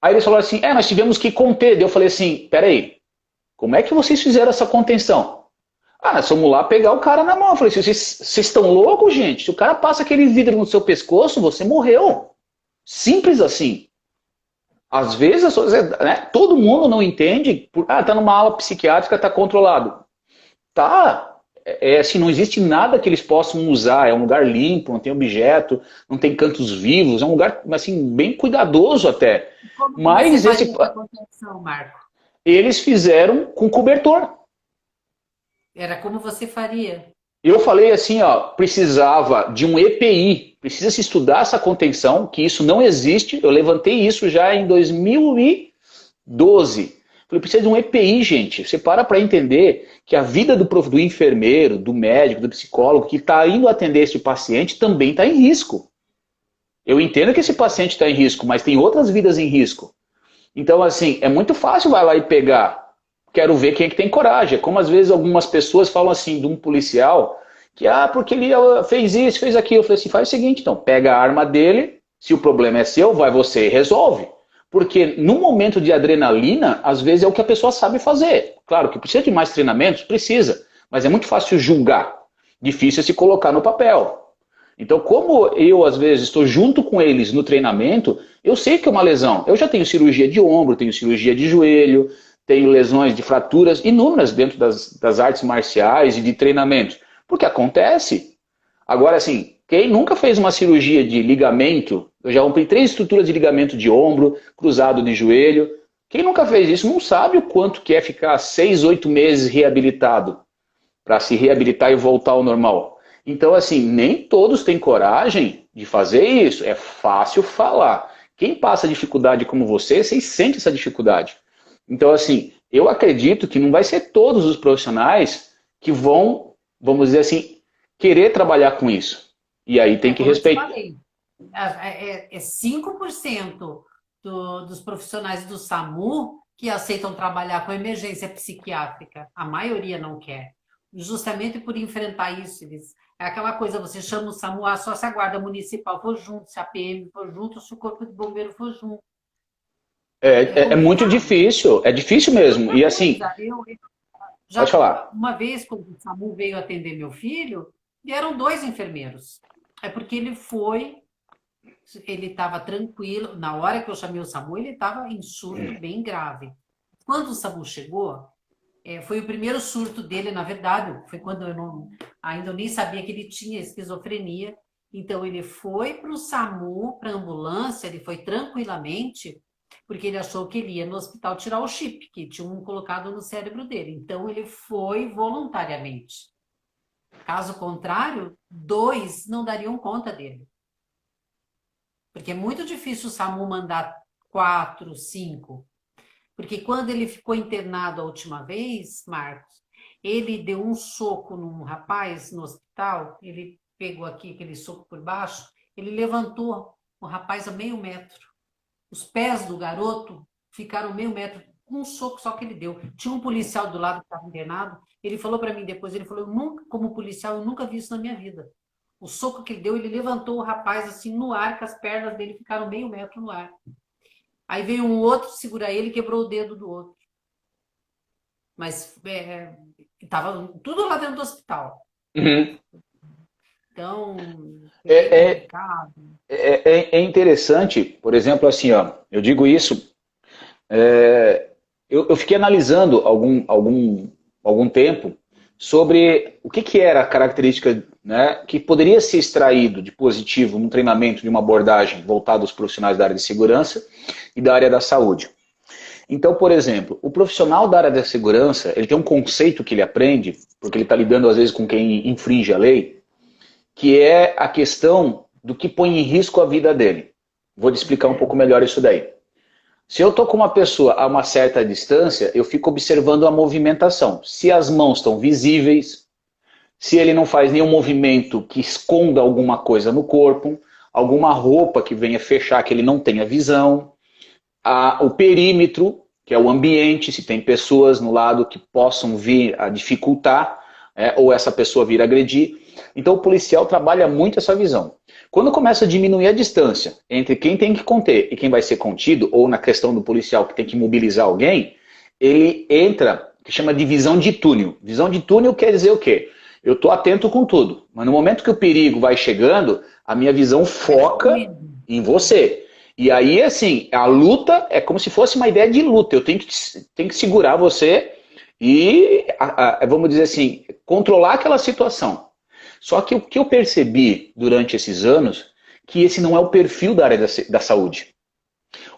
Aí eles falaram assim, nós tivemos que conter. Eu falei assim, peraí, como é que vocês fizeram essa contenção? Nós fomos lá pegar o cara na mão. Eu falei, vocês estão loucos, gente? Se o cara passa aquele vidro no seu pescoço, você morreu. Simples assim. Às vezes, né, todo mundo não entende. Tá numa ala psiquiátrica, tá controlado. Tá. Assim, não existe nada que eles possam usar. É um lugar limpo, não tem objeto, não tem cantos vivos. É um lugar, assim, bem cuidadoso até. Como que você Mas faria essa contenção, Marco? eles fizeram com cobertor. Era como você faria? Eu falei assim, ó, precisava de um EPI, precisa se estudar essa contenção, que isso não existe. Eu levantei isso já em 2012. Falei, precisa de um EPI, gente. Você para entender que a vida do enfermeiro, do médico, do psicólogo que está indo atender esse paciente também está em risco. Eu entendo que esse paciente está em risco, mas tem outras vidas em risco. Então, assim, é muito fácil vai lá e pegar. Quero ver quem é que tem coragem. É como às vezes algumas pessoas falam assim de um policial que, porque ele fez isso, fez aquilo. Eu falei assim, faz o seguinte, então, pega a arma dele, se o problema é seu, vai você e resolve. Porque no momento de adrenalina, às vezes é o que a pessoa sabe fazer. Claro que precisa de mais treinamentos, precisa. Mas é muito fácil julgar. Difícil é se colocar no papel. Então, como eu, às vezes, estou junto com eles no treinamento, eu sei que é uma lesão. Eu já tenho cirurgia de ombro, tenho cirurgia de joelho, tenho lesões de fraturas inúmeras dentro das artes marciais e de treinamentos. Porque acontece. Agora, assim, quem nunca fez uma cirurgia de ligamento, eu já rompi 3 estruturas de ligamento de ombro, cruzado de joelho. Quem nunca fez isso não sabe o quanto que é ficar 6, 8 meses reabilitado para se reabilitar e voltar ao normal. Então, assim, nem todos têm coragem de fazer isso. É fácil falar. Quem passa dificuldade como você sente essa dificuldade. Então, assim, eu acredito que não vai ser todos os profissionais que vão, vamos dizer assim, querer trabalhar com isso. E aí tem que Como eu te respeitar. falei, é 5% dos profissionais do SAMU que aceitam trabalhar com emergência psiquiátrica. A maioria não quer. Justamente por enfrentar isso, é aquela coisa, você chama o SAMU, só se a guarda municipal for junto, se a PM for junto, se o corpo de bombeiro for junto. É muito difícil, é difícil mesmo. Outra E assim, coisa, eu pode já, falar. uma vez, quando o SAMU veio atender meu filho, vieram 2 enfermeiros. É porque ele estava tranquilo. Na hora que eu chamei o SAMU, ele estava em surto bem grave. Quando o SAMU chegou, foi o primeiro surto dele, na verdade, foi quando ainda nem sabia que ele tinha esquizofrenia. Então, ele foi para o SAMU, para a ambulância, ele foi tranquilamente, porque ele achou que ele ia no hospital tirar o chip, que tinha um colocado no cérebro dele. Então, ele foi voluntariamente. Caso contrário, 2 não dariam conta dele. Porque é muito difícil o SAMU mandar 4, 5. Porque quando ele ficou internado a última vez, Marcos, ele deu um soco num rapaz no hospital, ele pegou aqui aquele soco por baixo, ele levantou o rapaz a meio metro. Os pés do garoto ficaram meio metro, com um soco só que ele deu. Tinha um policial do lado que estava internado, ele falou para mim depois, ele falou, eu nunca, como policial, eu nunca vi isso na minha vida. O soco que ele deu, ele levantou o rapaz assim no ar, que as pernas dele ficaram meio metro no ar. Aí veio um outro segurar ele e quebrou o dedo do outro. Mas estava tudo lá dentro do hospital. Uhum. Então, É, é bem é, complicado. é interessante, por exemplo, assim, ó, eu digo isso, eu fiquei analisando algum tempo sobre o que era a característica, né, que poderia ser extraído de positivo num treinamento de uma abordagem voltada aos profissionais da área de segurança e da área da saúde. Então, por exemplo, o profissional da área da segurança, ele tem um conceito que ele aprende, porque ele está lidando às vezes com quem infringe a lei, que é a questão do que põe em risco a vida dele. Vou te explicar um pouco melhor isso daí. Se eu estou com uma pessoa a uma certa distância, eu fico observando a movimentação. Se as mãos estão visíveis, se ele não faz nenhum movimento que esconda alguma coisa no corpo, alguma roupa que venha fechar que ele não tenha visão, o perímetro, que é o ambiente, se tem pessoas no lado que possam vir a dificultar, ou essa pessoa vir agredir. Então o policial trabalha muito essa visão. Quando começa a diminuir a distância entre quem tem que conter e quem vai ser contido, ou na questão do policial que tem que mobilizar alguém, ele entra, que chama de visão de túnel. Visão de túnel quer dizer o quê? Eu estou atento com tudo, mas no momento que o perigo vai chegando, a minha visão foca em você. E aí, assim, a luta é como se fosse uma ideia de luta. Eu tenho que segurar você e, vamos dizer assim, controlar aquela situação. Só que o que eu percebi durante esses anos, que esse não é o perfil da área da saúde.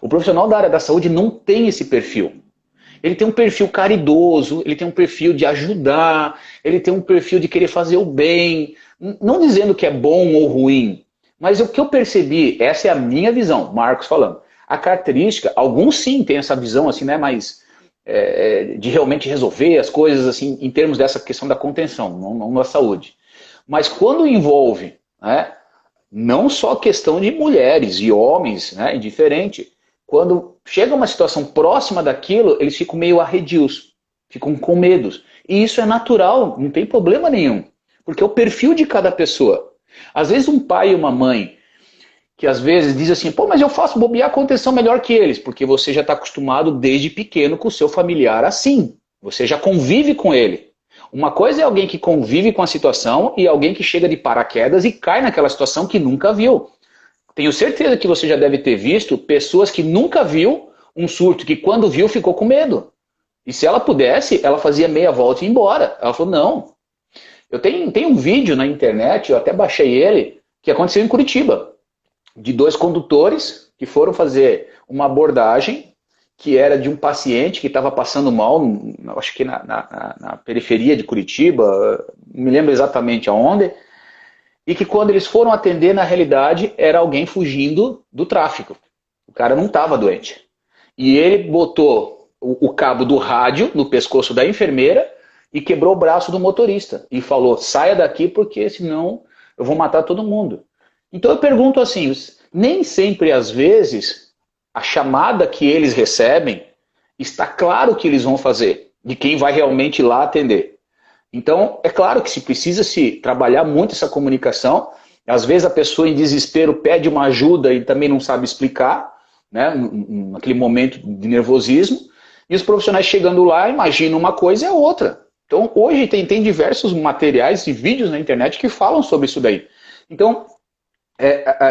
O profissional da área da saúde não tem esse perfil. Ele tem um perfil caridoso, ele tem um perfil de ajudar, ele tem um perfil de querer fazer o bem. Não dizendo que é bom ou ruim, mas o que eu percebi, essa é a minha visão, Marcos falando. A característica, alguns sim têm essa visão assim, né, mais de realmente resolver as coisas assim, em termos dessa questão da contenção, não da saúde. Mas quando envolve, né, não só questão de mulheres e homens, né, indiferente, quando chega uma situação próxima daquilo, eles ficam meio arredios, ficam com medos. E isso é natural, não tem problema nenhum, porque é o perfil de cada pessoa. Às vezes um pai e uma mãe que às vezes diz assim, pô, mas eu faço bobear a contenção melhor que eles, porque você já está acostumado desde pequeno com o seu familiar assim. Você já convive com ele. Uma coisa é alguém que convive com a situação e alguém que chega de paraquedas e cai naquela situação que nunca viu. Tenho certeza que você já deve ter visto pessoas que nunca viu um surto, que quando viu ficou com medo. E se ela pudesse, ela fazia meia volta e ia embora. Ela falou, não. Tenho um vídeo na internet, eu até baixei ele, que aconteceu em Curitiba, de dois condutores que foram fazer uma abordagem que era de um paciente que estava passando mal, acho que na periferia de Curitiba, não me lembro exatamente aonde, e que quando eles foram atender, na realidade, era alguém fugindo do tráfico. O cara não estava doente. E ele botou o cabo do rádio no pescoço da enfermeira e quebrou o braço do motorista. E falou, saia daqui porque senão eu vou matar todo mundo. Então eu pergunto assim, nem sempre às vezes a chamada que eles recebem está claro o que eles vão fazer, de quem vai realmente ir lá atender. Então, é claro que se precisa se trabalhar muito essa comunicação. Às vezes a pessoa em desespero pede uma ajuda e também não sabe explicar, né, naquele momento de nervosismo, e os profissionais chegando lá imaginam uma coisa e a outra. Então, hoje tem diversos materiais e vídeos na internet que falam sobre isso daí. Então,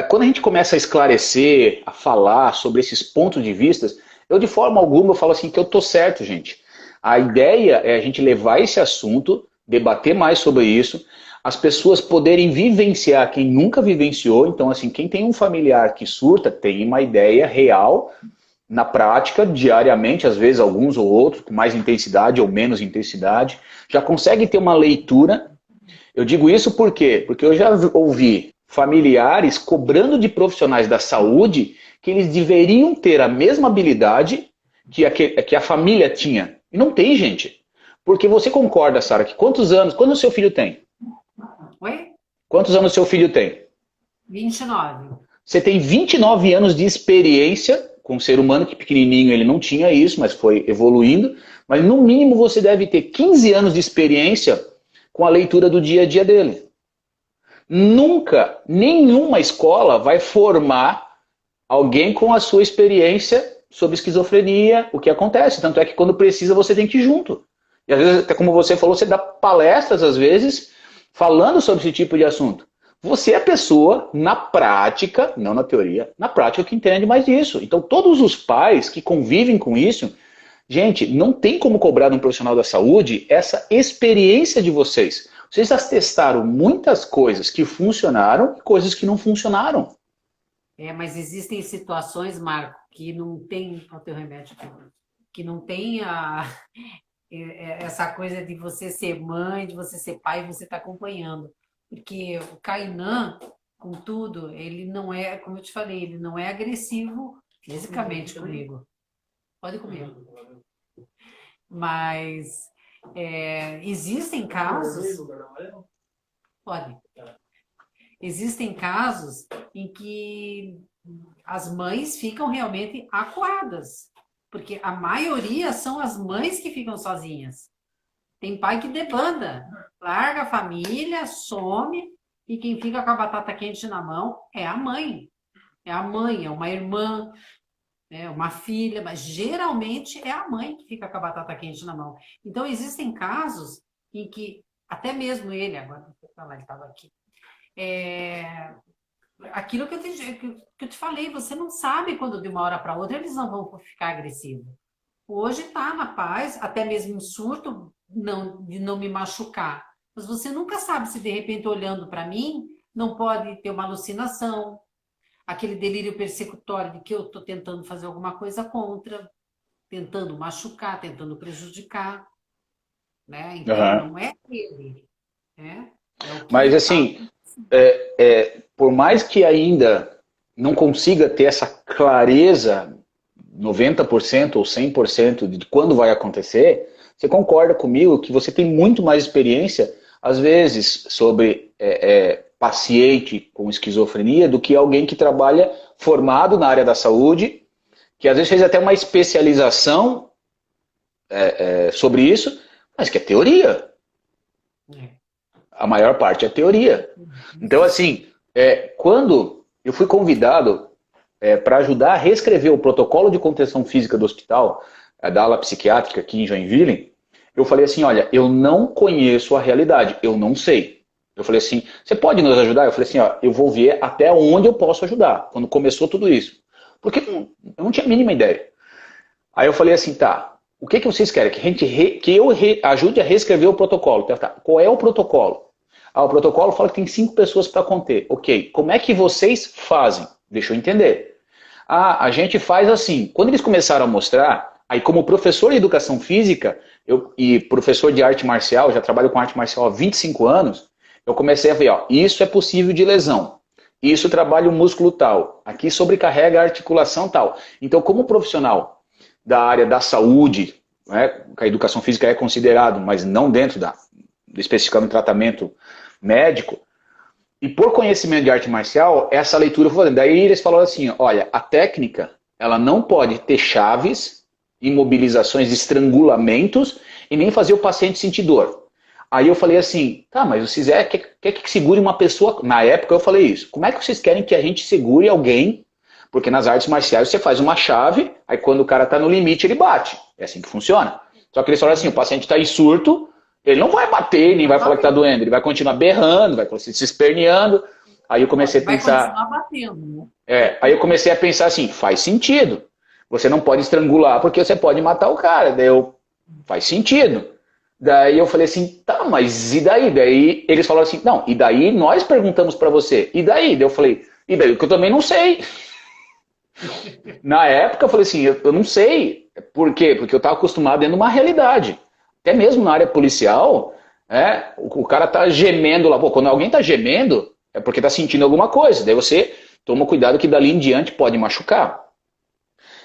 quando a gente começa a esclarecer, a falar sobre esses pontos de vista, eu de forma alguma eu falo assim que eu tô certo, gente. A ideia é a gente levar esse assunto, debater mais sobre isso, as pessoas poderem vivenciar quem nunca vivenciou. Então, assim, quem tem um familiar que surta tem uma ideia real na prática, diariamente, às vezes alguns ou outros, com mais intensidade ou menos intensidade, já consegue ter uma leitura. Eu digo isso por quê? Porque eu já ouvi familiares cobrando de profissionais da saúde que eles deveriam ter a mesma habilidade que a família tinha. E não tem, gente. Porque você concorda, Sara, que quantos o seu filho tem? Oi? Quantos anos o seu filho tem? 29. Você tem 29 anos de experiência com um ser humano que pequenininho ele não tinha isso, mas foi evoluindo. Mas no mínimo você deve ter 15 anos de experiência com a leitura do dia a dia dele. Nunca, nenhuma escola vai formar alguém com a sua experiência sobre esquizofrenia, o que acontece. Tanto é que quando precisa você tem que ir junto. E às vezes, até como você falou, você dá palestras às vezes falando sobre esse tipo de assunto. Você é a pessoa, na prática, não na teoria, na prática que entende mais disso. Então todos os pais que convivem com isso, gente, não tem como cobrar de um profissional da saúde essa experiência de vocês. Vocês já testaram muitas coisas que funcionaram e coisas que não funcionaram. Mas existem situações, Marco, que não tem. Qual é o teu remédio aqui? Que não tem essa coisa de você ser mãe, de você ser pai e você estar acompanhando. Porque o Kainan, contudo, ele não é, como eu te falei, ele não é agressivo fisicamente comigo. Pode comer. Mas existem casos. Pode. Existem casos em que as mães ficam realmente acuadas, porque a maioria são as mães que ficam sozinhas. Tem pai que debanda, larga a família, some, e quem fica com a batata quente na mão é a mãe. É a mãe, é uma irmã, é uma filha, mas geralmente é a mãe que fica com a batata quente na mão. Então, existem casos em que, até mesmo ele, agora, ele estava aqui, aquilo que eu te falei, você não sabe quando de uma hora para outra eles não vão ficar agressivos. Hoje tá na paz, até mesmo em surto, não, de não me machucar. Mas você nunca sabe se de repente olhando para mim, não pode ter uma alucinação, aquele delírio persecutório de que eu estou tentando fazer alguma coisa contra, tentando machucar, tentando prejudicar, né? Então Aham. não é ele, né? É o Mas que assim, por mais que ainda não consiga ter essa clareza 90% ou 100% de quando vai acontecer, você concorda comigo que você tem muito mais experiência, às vezes, sobre paciente com esquizofrenia do que alguém que trabalha formado na área da saúde, que às vezes fez até uma especialização sobre isso, mas que é teoria. é. A maior parte é teoria. Então, assim, quando eu fui convidado para ajudar a reescrever o protocolo de contenção física do hospital, da ala psiquiátrica aqui em Joinville, eu falei assim, olha, eu não conheço a realidade, eu não sei. Eu falei assim, você pode nos ajudar? Eu falei assim, ó, eu vou ver até onde eu posso ajudar, quando começou tudo isso. Porque eu não tinha a mínima ideia. Aí eu falei assim, tá, o que vocês querem? Que eu ajude a reescrever o protocolo. Tá, qual é o protocolo? Ah, o protocolo fala que tem 5 pessoas para conter. Ok, como é que vocês fazem? Deixa eu entender. Ah, a gente faz assim. Quando eles começaram a mostrar, aí como professor de educação física e professor de arte marcial, já trabalho com arte marcial há 25 anos, eu comecei a ver, ó, isso é possível de lesão. Isso trabalha o músculo tal. Aqui sobrecarrega a articulação tal. Então, como profissional da área da saúde, né, a educação física é considerado, mas não dentro especificando tratamento médico, e por conhecimento de arte marcial, essa leitura foi fazendo. Daí eles falaram assim, olha, a técnica, ela não pode ter chaves, imobilizações, estrangulamentos, e nem fazer o paciente sentir dor. Aí eu falei assim, tá, mas vocês quer que segure uma pessoa... Na época eu falei isso. Como é que vocês querem que a gente segure alguém? Porque nas artes marciais você faz uma chave, aí quando o cara tá no limite ele bate. É assim que funciona. Só que eles falaram assim, o paciente está em surto, ele não vai bater, nem vai falar que está doendo, ele vai continuar berrando, vai se esperneando. Aí eu comecei a Vai pensar, continuar batendo, aí eu comecei a pensar assim, faz sentido. Você não pode estrangular porque você pode matar o cara. Faz sentido. Daí eu falei assim, tá, mas e daí? Daí eles falaram assim, não, e daí nós perguntamos para você, e daí? Daí eu falei, e daí? Que eu também não sei. Na época eu falei assim, eu não sei. Por quê? Porque eu estava acostumado dentro de uma realidade. Até mesmo na área policial, o cara tá gemendo lá. Pô, quando alguém tá gemendo, é porque tá sentindo alguma coisa. Daí você toma cuidado que dali em diante pode machucar.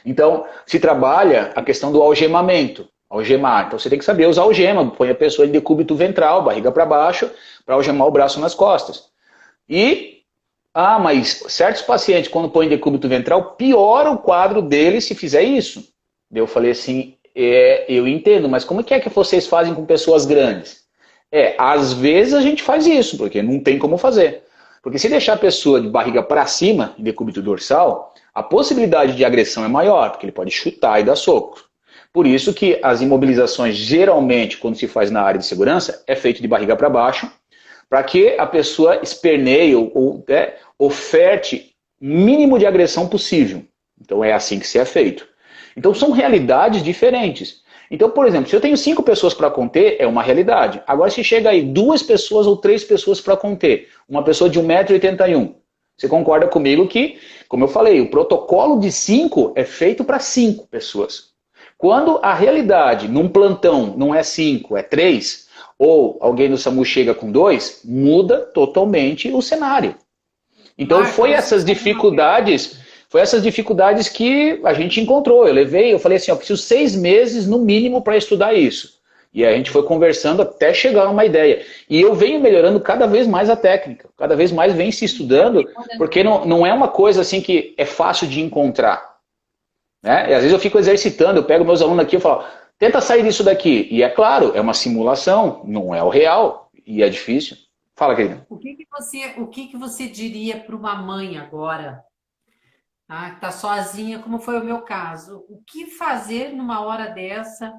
Então, se trabalha a questão do algemamento. Algemar. Então você tem que saber usar algema. Põe a pessoa em decúbito ventral, barriga para baixo, para algemar o braço nas costas. E mas certos pacientes, quando põem decúbito ventral, piora o quadro dele se fizer isso. Eu falei assim, eu entendo, mas como é que vocês fazem com pessoas grandes? Às vezes a gente faz isso, porque não tem como fazer. Porque se deixar a pessoa de barriga para cima, em decúbito dorsal, a possibilidade de agressão é maior, porque ele pode chutar e dar soco. Por isso que as imobilizações, geralmente, quando se faz na área de segurança, é feito de barriga para baixo, para que a pessoa esperneie ou oferte o mínimo de agressão possível. Então é assim que se é feito. Então são realidades diferentes. Então, por exemplo, se eu tenho 5 pessoas para conter, é uma realidade. Agora, se chega aí 2 pessoas ou 3 pessoas para conter, uma pessoa de 1,81 m, você concorda comigo que, como eu falei, o protocolo de 5 é feito para 5 pessoas. Quando a realidade, num plantão, não é 5, é 3, ou alguém no SAMU chega com 2, muda totalmente o cenário. Então Marta, você sabe uma foi essas dificuldades que a gente encontrou. Eu falei assim, eu preciso 6 meses no mínimo para estudar isso. E a gente foi conversando até chegar a uma ideia. E eu venho melhorando cada vez mais a técnica, cada vez mais vem se estudando, porque não é uma coisa assim que é fácil de encontrar. Né? E às vezes eu fico exercitando, eu pego meus alunos aqui e falo, tenta sair disso daqui. E é claro, é uma simulação, não é o real. E é difícil. Fala, querida. o que que você diria para uma mãe agora, tá? Que está sozinha, como foi o meu caso? O que fazer numa hora dessa,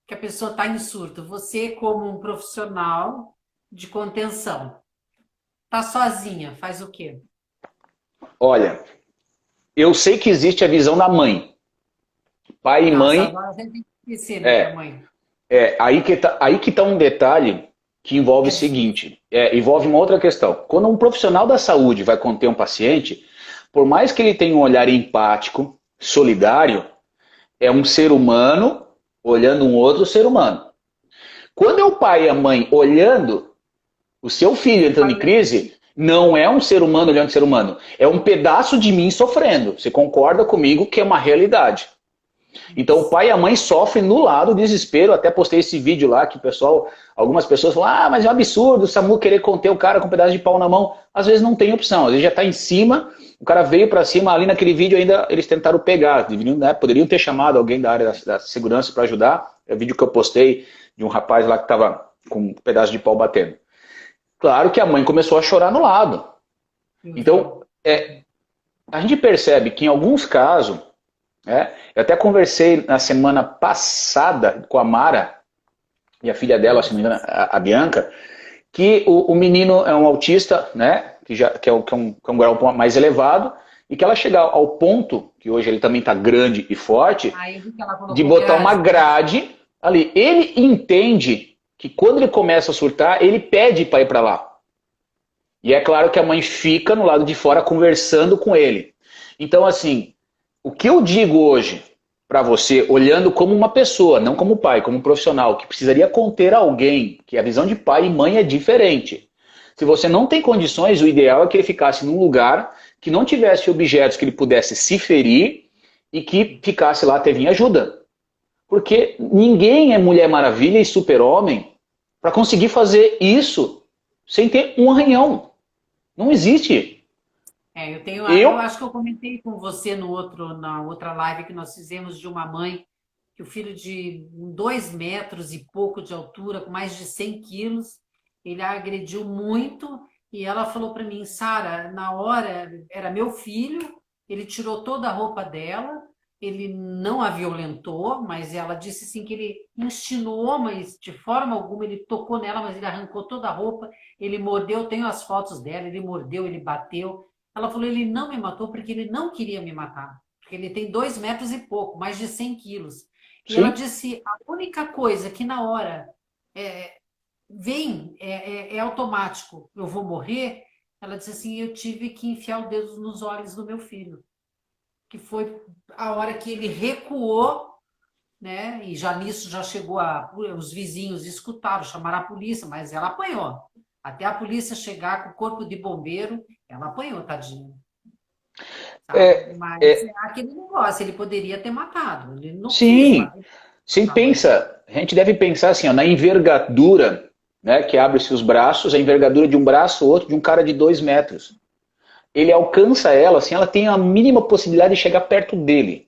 que a pessoa está em surto? Você, como um profissional de contenção, está sozinha, faz o quê? Olha, eu sei que existe a visão da mãe. Pai e Nossa, mãe, agora a gente tem que esquecer, né, para é, mãe. aí que tá um detalhe que envolve o É difícil. seguinte, envolve uma outra questão. Quando um profissional da saúde vai conter um paciente, por mais que ele tenha um olhar empático, solidário, é um ser humano olhando um outro ser humano. Quando é o pai e a mãe olhando o seu filho entrando em crise, não é um ser humano olhando ser humano, é um pedaço de mim sofrendo. Você concorda comigo que é uma realidade? Então o pai e a mãe sofrem no lado do desespero. Até postei esse vídeo lá que o pessoal, algumas pessoas falam: ah, mas é um absurdo o SAMU querer conter o cara com um pedaço de pau na mão. Às vezes não tem opção, às vezes já está em cima, o cara veio para cima, ali naquele vídeo ainda eles tentaram pegar, deveriam, né, poderiam ter chamado alguém da área da segurança para ajudar. É o vídeo que eu postei de um rapaz lá que estava com um pedaço de pau batendo. Claro que a mãe começou a chorar no lado. Eu vi. Então, a gente percebe que em alguns casos, eu até conversei na semana passada com a Mara e a filha dela, se não me engano, a Bianca, que o menino é um autista, né, que é um grau mais elevado, e que ela chegar ao ponto, que hoje ele também está grande e forte, Aí eu vi que ela de colocou botar uma grade, né? grade ali. Ele entende que quando ele começa a surtar, ele pede para ir para lá. E é claro que a mãe fica no lado de fora conversando com ele. Então, assim, o que eu digo hoje para você, olhando como uma pessoa, não como pai, como um profissional, que precisaria conter alguém, que a visão de pai e mãe é diferente. Se você não tem condições, o ideal é que ele ficasse num lugar que não tivesse objetos que ele pudesse se ferir e que ficasse lá até vir ajuda. Porque ninguém é Mulher Maravilha e Super-Homem para conseguir fazer isso sem ter um arranhão. Não existe. Eu tenho, eu Eu, acho que eu comentei com você no outro, na outra live que nós fizemos de uma mãe que o filho de 2 metros e pouco de altura, com mais de 100 quilos, ele a agrediu muito e ela falou para mim, Sara, na hora era meu filho, ele tirou toda a roupa dela, ele não a violentou, mas ela disse assim que ele insinuou, mas de forma alguma ele tocou nela, mas ele arrancou toda a roupa, ele mordeu, eu tenho as fotos dela, ele mordeu, ele bateu. Ela falou, ele não me matou porque ele não queria me matar, porque ele tem 2 metros e pouco, mais de 100 quilos. E ela sim, disse, a única coisa que na hora vem, é automático, eu vou morrer, ela disse assim, eu tive que enfiar o dedo nos olhos do meu filho, que foi a hora que ele recuou, né? E já nisso já chegou os vizinhos escutaram, chamaram a polícia, mas ela apanhou. Até a polícia chegar com o corpo de bombeiro, ela apanhou, tadinha. Sabe? é, Mas é, é aquele negócio, ele poderia ter matado, ele não quis sim, matar sim, a mãe. pensa, a gente deve pensar assim, ó, na envergadura, né, que abre-se os braços, a envergadura de um braço, o outro de um cara de 2 metros. Ele alcança ela, assim, ela tem a mínima possibilidade de chegar perto dele,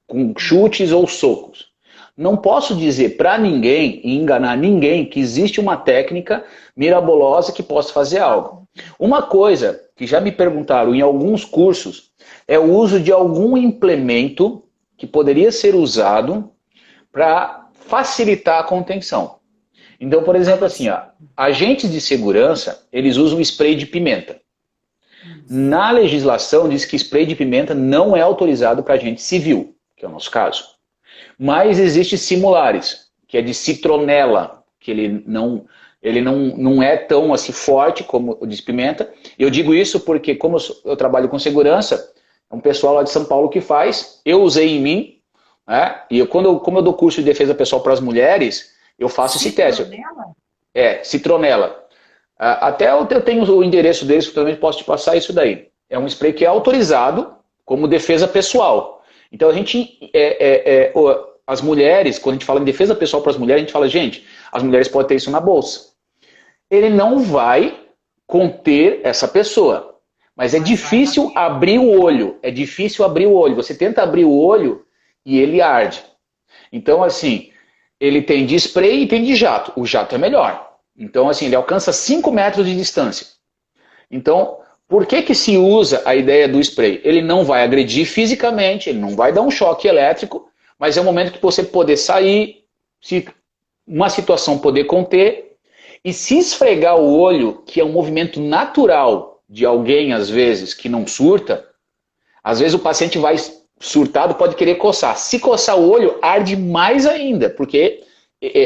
com chutes ou socos. Não posso dizer para ninguém e enganar ninguém que existe uma técnica mirabolosa que possa fazer algo. Uma coisa que já me perguntaram em alguns cursos é o uso de algum implemento que poderia ser usado para facilitar a contenção. Então, por exemplo, assim, ó, agentes de segurança, eles usam spray de pimenta. Isso. Na legislação diz que spray de pimenta não é autorizado para agente civil, que é o nosso caso. Mas existe simulares, que é de citronela, que ele não é tão assim forte como o de pimenta. Eu digo isso porque, como eu trabalho com segurança, é um pessoal lá de São Paulo que faz, eu usei em mim, né? E como eu dou curso de defesa pessoal para as mulheres, eu faço esse teste. Citronela? Citronela. Até eu tenho o endereço deles, que eu também posso te passar isso daí. É um spray que é autorizado como defesa pessoal. Então a gente, as mulheres, quando a gente fala em defesa pessoal para as mulheres, a gente fala, gente, as mulheres podem ter isso na bolsa. Ele não vai conter essa pessoa. Mas é Mas vai difícil bater. abrir o olho. É difícil abrir o olho. Você tenta abrir o olho e ele arde. Então, assim, ele tem de spray e tem de jato. O jato é melhor. Então, assim, ele alcança 5 metros de distância. Então, por que que se usa a ideia do spray? Ele não vai agredir fisicamente, ele não vai dar um choque elétrico, mas é o momento que você poder sair, se uma situação poder conter, e se esfregar o olho, que é um movimento natural de alguém, às vezes, que não surta, às vezes o paciente vai surtado pode querer coçar. Se coçar o olho, arde mais ainda, porque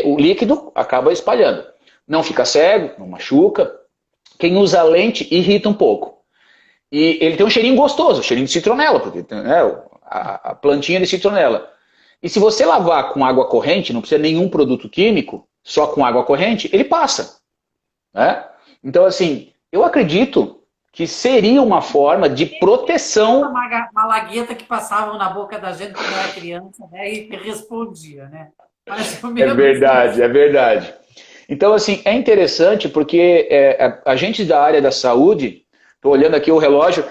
o líquido acaba espalhando. Não fica cego, não machuca. Quem usa lente irrita um pouco. E ele tem um cheirinho gostoso, cheirinho de citronela, porque a plantinha de citronela. E se você lavar com água corrente, não precisa de nenhum produto químico, só com água corrente, ele passa. Né? Então, assim, eu acredito que seria uma forma de proteção. Uma malagueta que passavam na boca da gente quando era criança, né? E respondia, né? É verdade, é verdade. Então, assim, é interessante porque a gente da área da saúde, estou olhando aqui o relógio,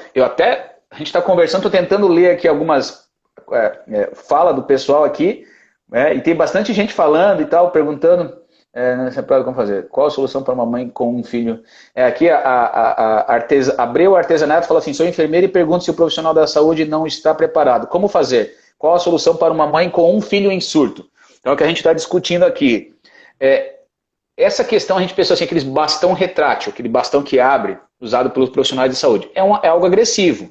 a gente está conversando, estou tentando ler aqui algumas fala do pessoal aqui, e tem bastante gente falando e tal, perguntando. Como fazer? Qual a solução para uma mãe com um filho? Aqui a Abreu Artesanato fala assim: sou enfermeira e pergunto se o profissional da saúde não está preparado. Como fazer? Qual a solução para uma mãe com um filho em surto? Então é o que a gente está discutindo aqui. Essa questão a gente pensou assim, aqueles bastão retrátil, aquele bastão que abre, usado pelos profissionais de saúde, é algo agressivo.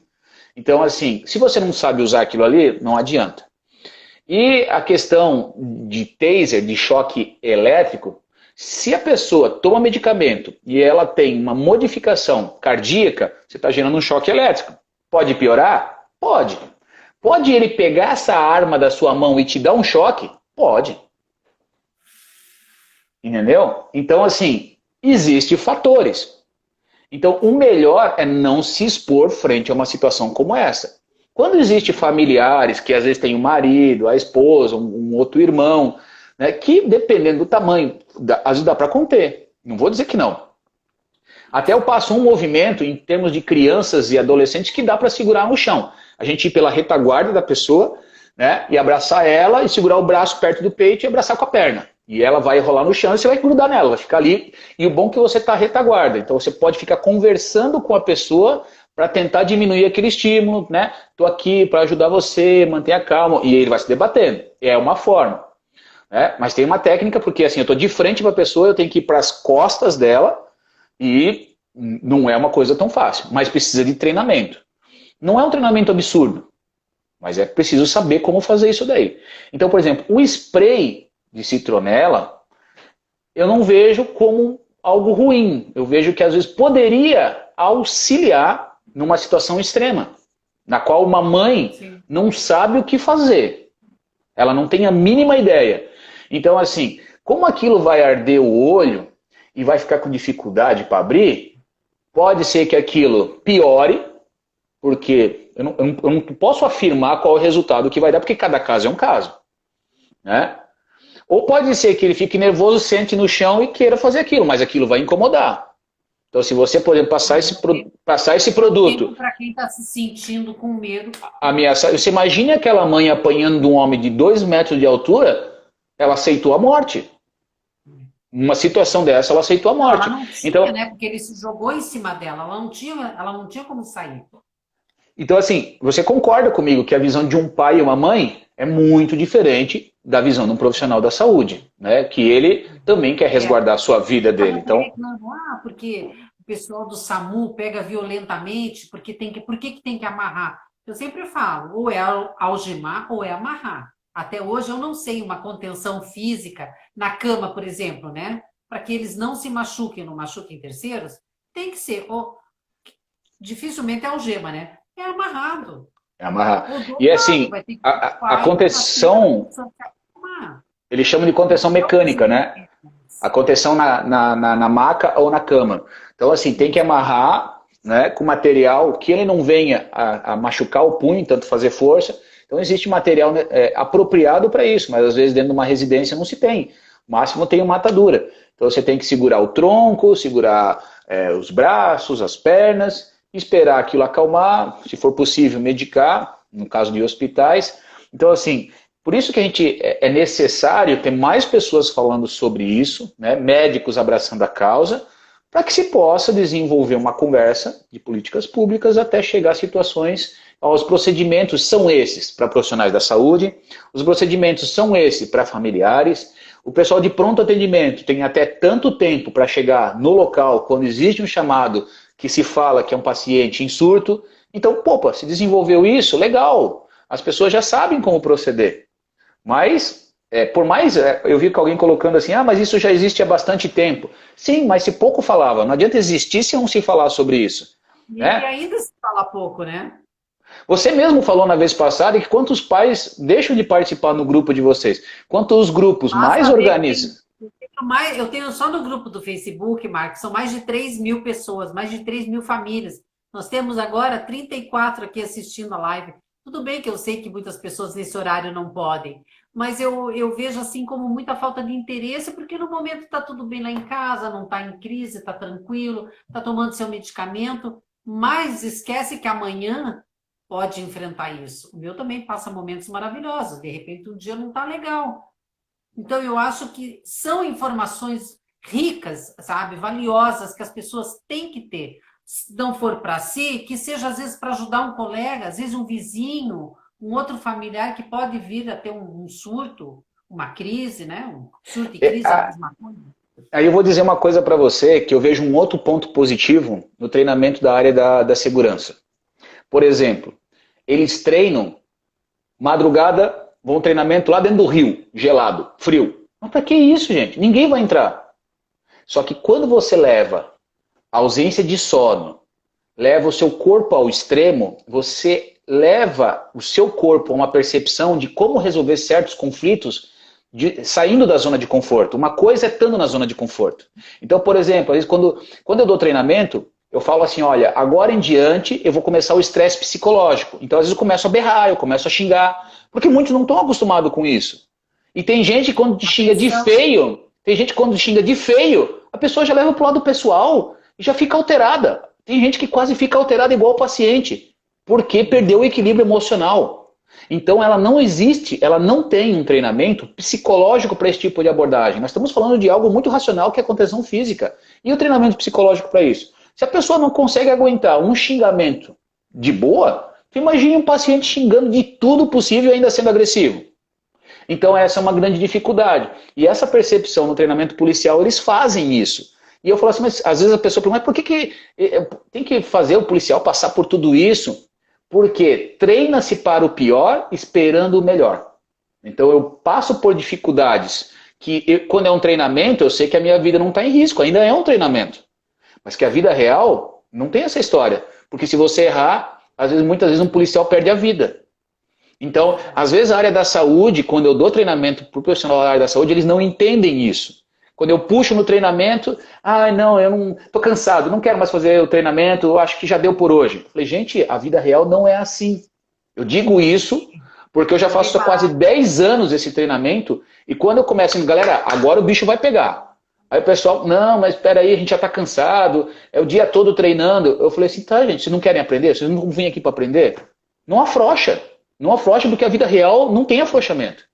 Então assim, se você não sabe usar aquilo ali, não adianta. E a questão de taser, de choque elétrico, se a pessoa toma medicamento e ela tem uma modificação cardíaca, você está gerando um choque elétrico. Pode piorar? Pode. Pode ele pegar essa arma da sua mão e te dar um choque? Pode. Entendeu? Então, assim, existem fatores. Então, o melhor é não se expor frente a uma situação como essa. Quando existem familiares que às vezes tem um marido, a esposa, um outro irmão, né, que dependendo do tamanho, às vezes dá para conter. Não vou dizer que não. Até eu passo um movimento em termos de crianças e adolescentes que dá para segurar no chão. A gente ir pela retaguarda da pessoa, né, e abraçar ela e segurar o braço perto do peito e abraçar com a perna. E ela vai rolar no chão e você vai grudar nela, vai ficar ali. E o bom é que você está retaguarda. Então você pode ficar conversando com a pessoa para tentar diminuir aquele estímulo, né? Estou aqui para ajudar você, mantenha calma. E ele vai se debatendo. É uma forma. Né? Mas tem uma técnica, porque assim, eu estou de frente para a pessoa, eu tenho que ir para as costas dela e não é uma coisa tão fácil. Mas precisa de treinamento. Não é um treinamento absurdo, mas é preciso saber como fazer isso daí. Então, por exemplo, o spray de citronela, eu não vejo como algo ruim. Eu vejo que às vezes poderia auxiliar numa situação extrema, na qual uma mãe Sim. não sabe o que fazer. Ela não tem a mínima ideia. Então, assim, como aquilo vai arder o olho e vai ficar com dificuldade para abrir, pode ser que aquilo piore, porque eu não posso afirmar qual é o resultado que vai dar, porque cada caso é um caso. Né? Ou pode ser que ele fique nervoso, sente no chão e queira fazer aquilo, mas aquilo vai incomodar. Então, se você, por exemplo, passar esse produto... Para quem está se sentindo com medo... Ameaçar. Você imagina aquela mãe apanhando de um homem de 2 metros de altura, ela aceitou a morte. Uma situação dessa, ela aceitou a morte. Ela não tinha, então, né? Porque ele se jogou em cima dela. Ela não tinha como sair. Então, assim, você concorda comigo que a visão de um pai e uma mãe é muito diferente da visão de um profissional da saúde, né? Que ele também quer resguardar a sua vida dele. Então, porque o pessoal do SAMU pega violentamente, por que tem que amarrar? Eu sempre falo, ou é algemar ou é amarrar. Até hoje eu não sei uma contenção física na cama, por exemplo, né? Para que eles não se machuquem, não machuquem terceiros, tem que ser, dificilmente é algema, né? É amarrado. É amarrar. E assim, a contenção, eles chamam de contenção mecânica, né? A contenção na maca ou na cama. Então, assim, tem que amarrar, né, com material que ele não venha a machucar o punho, tanto fazer força. Então, existe material apropriado para isso, mas às vezes dentro de uma residência não se tem. O máximo tem uma atadura. Então, você tem que segurar o tronco, segurar os braços, as pernas, esperar aquilo acalmar, se for possível, medicar, no caso de hospitais. Então, assim, por isso que é necessário ter mais pessoas falando sobre isso, né, médicos abraçando a causa, para que se possa desenvolver uma conversa de políticas públicas até chegar a situações. Os procedimentos são esses para profissionais da saúde, os procedimentos são esses para familiares. O pessoal de pronto atendimento tem até tanto tempo para chegar no local quando existe um chamado que se fala que é um paciente em surto. Então, se desenvolveu isso, legal. as pessoas já sabem como proceder. Mas, por mais, eu vi que alguém colocando assim, mas isso já existe há bastante tempo. Sim, mas se pouco falava, não adianta existir se não se falar sobre isso. E Né? ainda se fala pouco, né? Você mesmo falou na vez passada que quantos pais deixam de participar no grupo de vocês? Quantos grupos mais organizam? Eu tenho só no grupo do Facebook, Marcos, são mais de 3.000 pessoas, mais de 3.000 famílias. Nós temos agora 34 aqui assistindo a live. Tudo bem que eu sei que muitas pessoas nesse horário não podem, mas eu vejo assim como muita falta de interesse, porque no momento está tudo bem lá em casa, não está em crise, está tranquilo, está tomando seu medicamento, mas esquece que amanhã pode enfrentar isso. O meu também passa momentos maravilhosos, de repente um dia não está legal. Então eu acho que são informações ricas, sabe, valiosas, que as pessoas têm que ter. Se não for para si, que seja às vezes para ajudar um colega, às vezes um vizinho, um outro familiar que pode vir a ter um surto, uma crise, né? Um surto e crise é a mesma coisa. Aí eu vou dizer uma coisa para você, que eu vejo um outro ponto positivo no treinamento da área da segurança. Por exemplo, eles treinam madrugada, vão treinamento lá dentro do rio, gelado, frio. Mas para que isso, gente? Ninguém vai entrar. Só que quando você leva a ausência de sono, leva o seu corpo ao extremo, você leva o seu corpo a uma percepção de como resolver certos conflitos saindo da zona de conforto. Uma coisa é estando na zona de conforto. Então, por exemplo, às vezes quando eu dou treinamento, eu falo assim, olha, agora em diante eu vou começar o estresse psicológico. Então, às vezes eu começo a berrar, eu começo a xingar, porque muitos não estão acostumados com isso. E tem gente que quando te xinga de feio, a pessoa já leva pro lado pessoal e já fica alterada. Tem gente que quase fica alterada igual o paciente, porque perdeu o equilíbrio emocional. Então ela não existe, ela não tem um treinamento psicológico para esse tipo de abordagem. Nós estamos falando de algo muito racional que é a contenção física. E o treinamento psicológico para isso? Se a pessoa não consegue aguentar um xingamento de boa, imagine um paciente xingando de tudo possível e ainda sendo agressivo. Então essa é uma grande dificuldade. E essa percepção no treinamento policial, eles fazem isso. E eu falo assim, mas às vezes a pessoa pergunta, mas por que tem que fazer o policial passar por tudo isso? Porque treina-se para o pior, esperando o melhor. Então eu passo por dificuldades que quando é um treinamento, eu sei que a minha vida não está em risco, ainda é um treinamento. Mas que a vida real não tem essa história. Porque se você errar, muitas vezes um policial perde a vida. Então, às vezes a área da saúde, quando eu dou treinamento para o profissional da área da saúde, eles não entendem isso. Quando eu puxo no treinamento, não, eu não estou cansado, não quero mais fazer o treinamento, eu acho que já deu por hoje. Eu falei, gente, a vida real não é assim. Eu digo isso porque eu já faço há quase 10 anos esse treinamento, e quando eu começo, galera, agora o bicho vai pegar. Aí o pessoal, não, mas espera aí, a gente já está cansado, é o dia todo treinando. Eu falei assim, tá, gente, vocês não querem aprender? Vocês não vêm aqui para aprender? Não afrouxa. Não afrouxa porque a vida real não tem afrouxamento.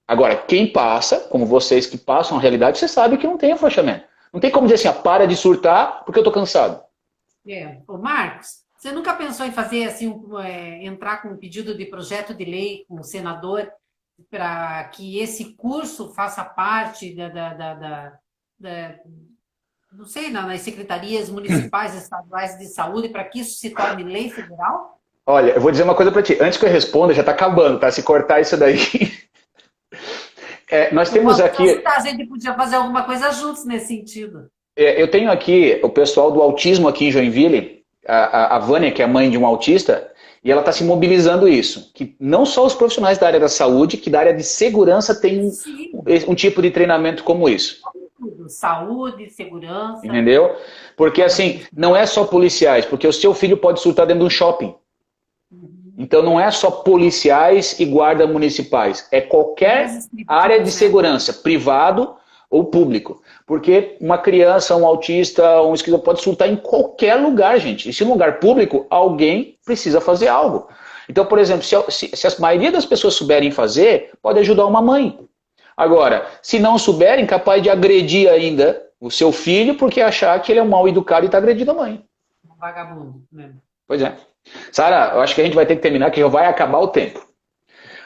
Agora, quem passa, como vocês que passam a realidade, você sabe que não tem afrouxamento. Não tem como dizer assim, para de surtar porque eu estou cansado. Ô Marcos, você nunca pensou em fazer assim, entrar com um pedido de projeto de lei com o senador para que esse curso faça parte não sei, nas secretarias municipais, estaduais de saúde, para que isso se torne lei federal? Olha, eu vou dizer uma coisa para ti. Antes que eu responda, já está acabando, tá? Se cortar isso daí... nós temos aqui... A gente podia fazer alguma coisa juntos nesse sentido. Eu tenho aqui o pessoal do autismo aqui em Joinville, a Vânia, que é mãe de um autista, e ela está se mobilizando isso. Que não só os profissionais da área da saúde, que da área de segurança tem um tipo de treinamento como isso. Saúde, segurança. Entendeu? Porque assim, não é só policiais, porque o seu filho pode surtar dentro de um shopping. Então não é só policiais e guardas municipais, é qualquer área de segurança, privado ou público. Porque uma criança, um autista, um esquizofrênico pode surtar em qualquer lugar, gente. E se no lugar público, alguém precisa fazer algo. Então, por exemplo, se a maioria das pessoas souberem fazer, pode ajudar uma mãe. Agora, se não souberem, capaz de agredir ainda o seu filho, porque achar que ele é um mal educado e está agredindo a mãe. Um vagabundo mesmo. Pois é. Sara, eu acho que a gente vai ter que terminar, que já vai acabar o tempo.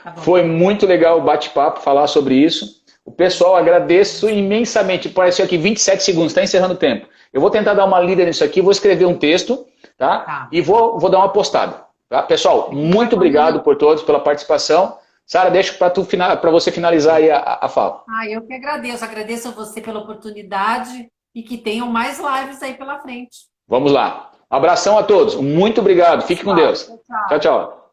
Tá bom. Foi muito legal o bate-papo, falar sobre isso. O pessoal, agradeço imensamente. Pareceu aqui 27 segundos, está encerrando o tempo. Eu vou tentar dar uma lida nisso aqui, vou escrever um texto, tá? E vou dar uma postada. Tá? Pessoal, muito obrigado por todos, pela participação. Sara, deixa para você finalizar aí a fala. Eu que agradeço a você pela oportunidade e que tenham mais lives aí pela frente. Vamos lá. Abração a todos, muito obrigado, fique com Deus. Tchau, tchau. Tchau, tchau.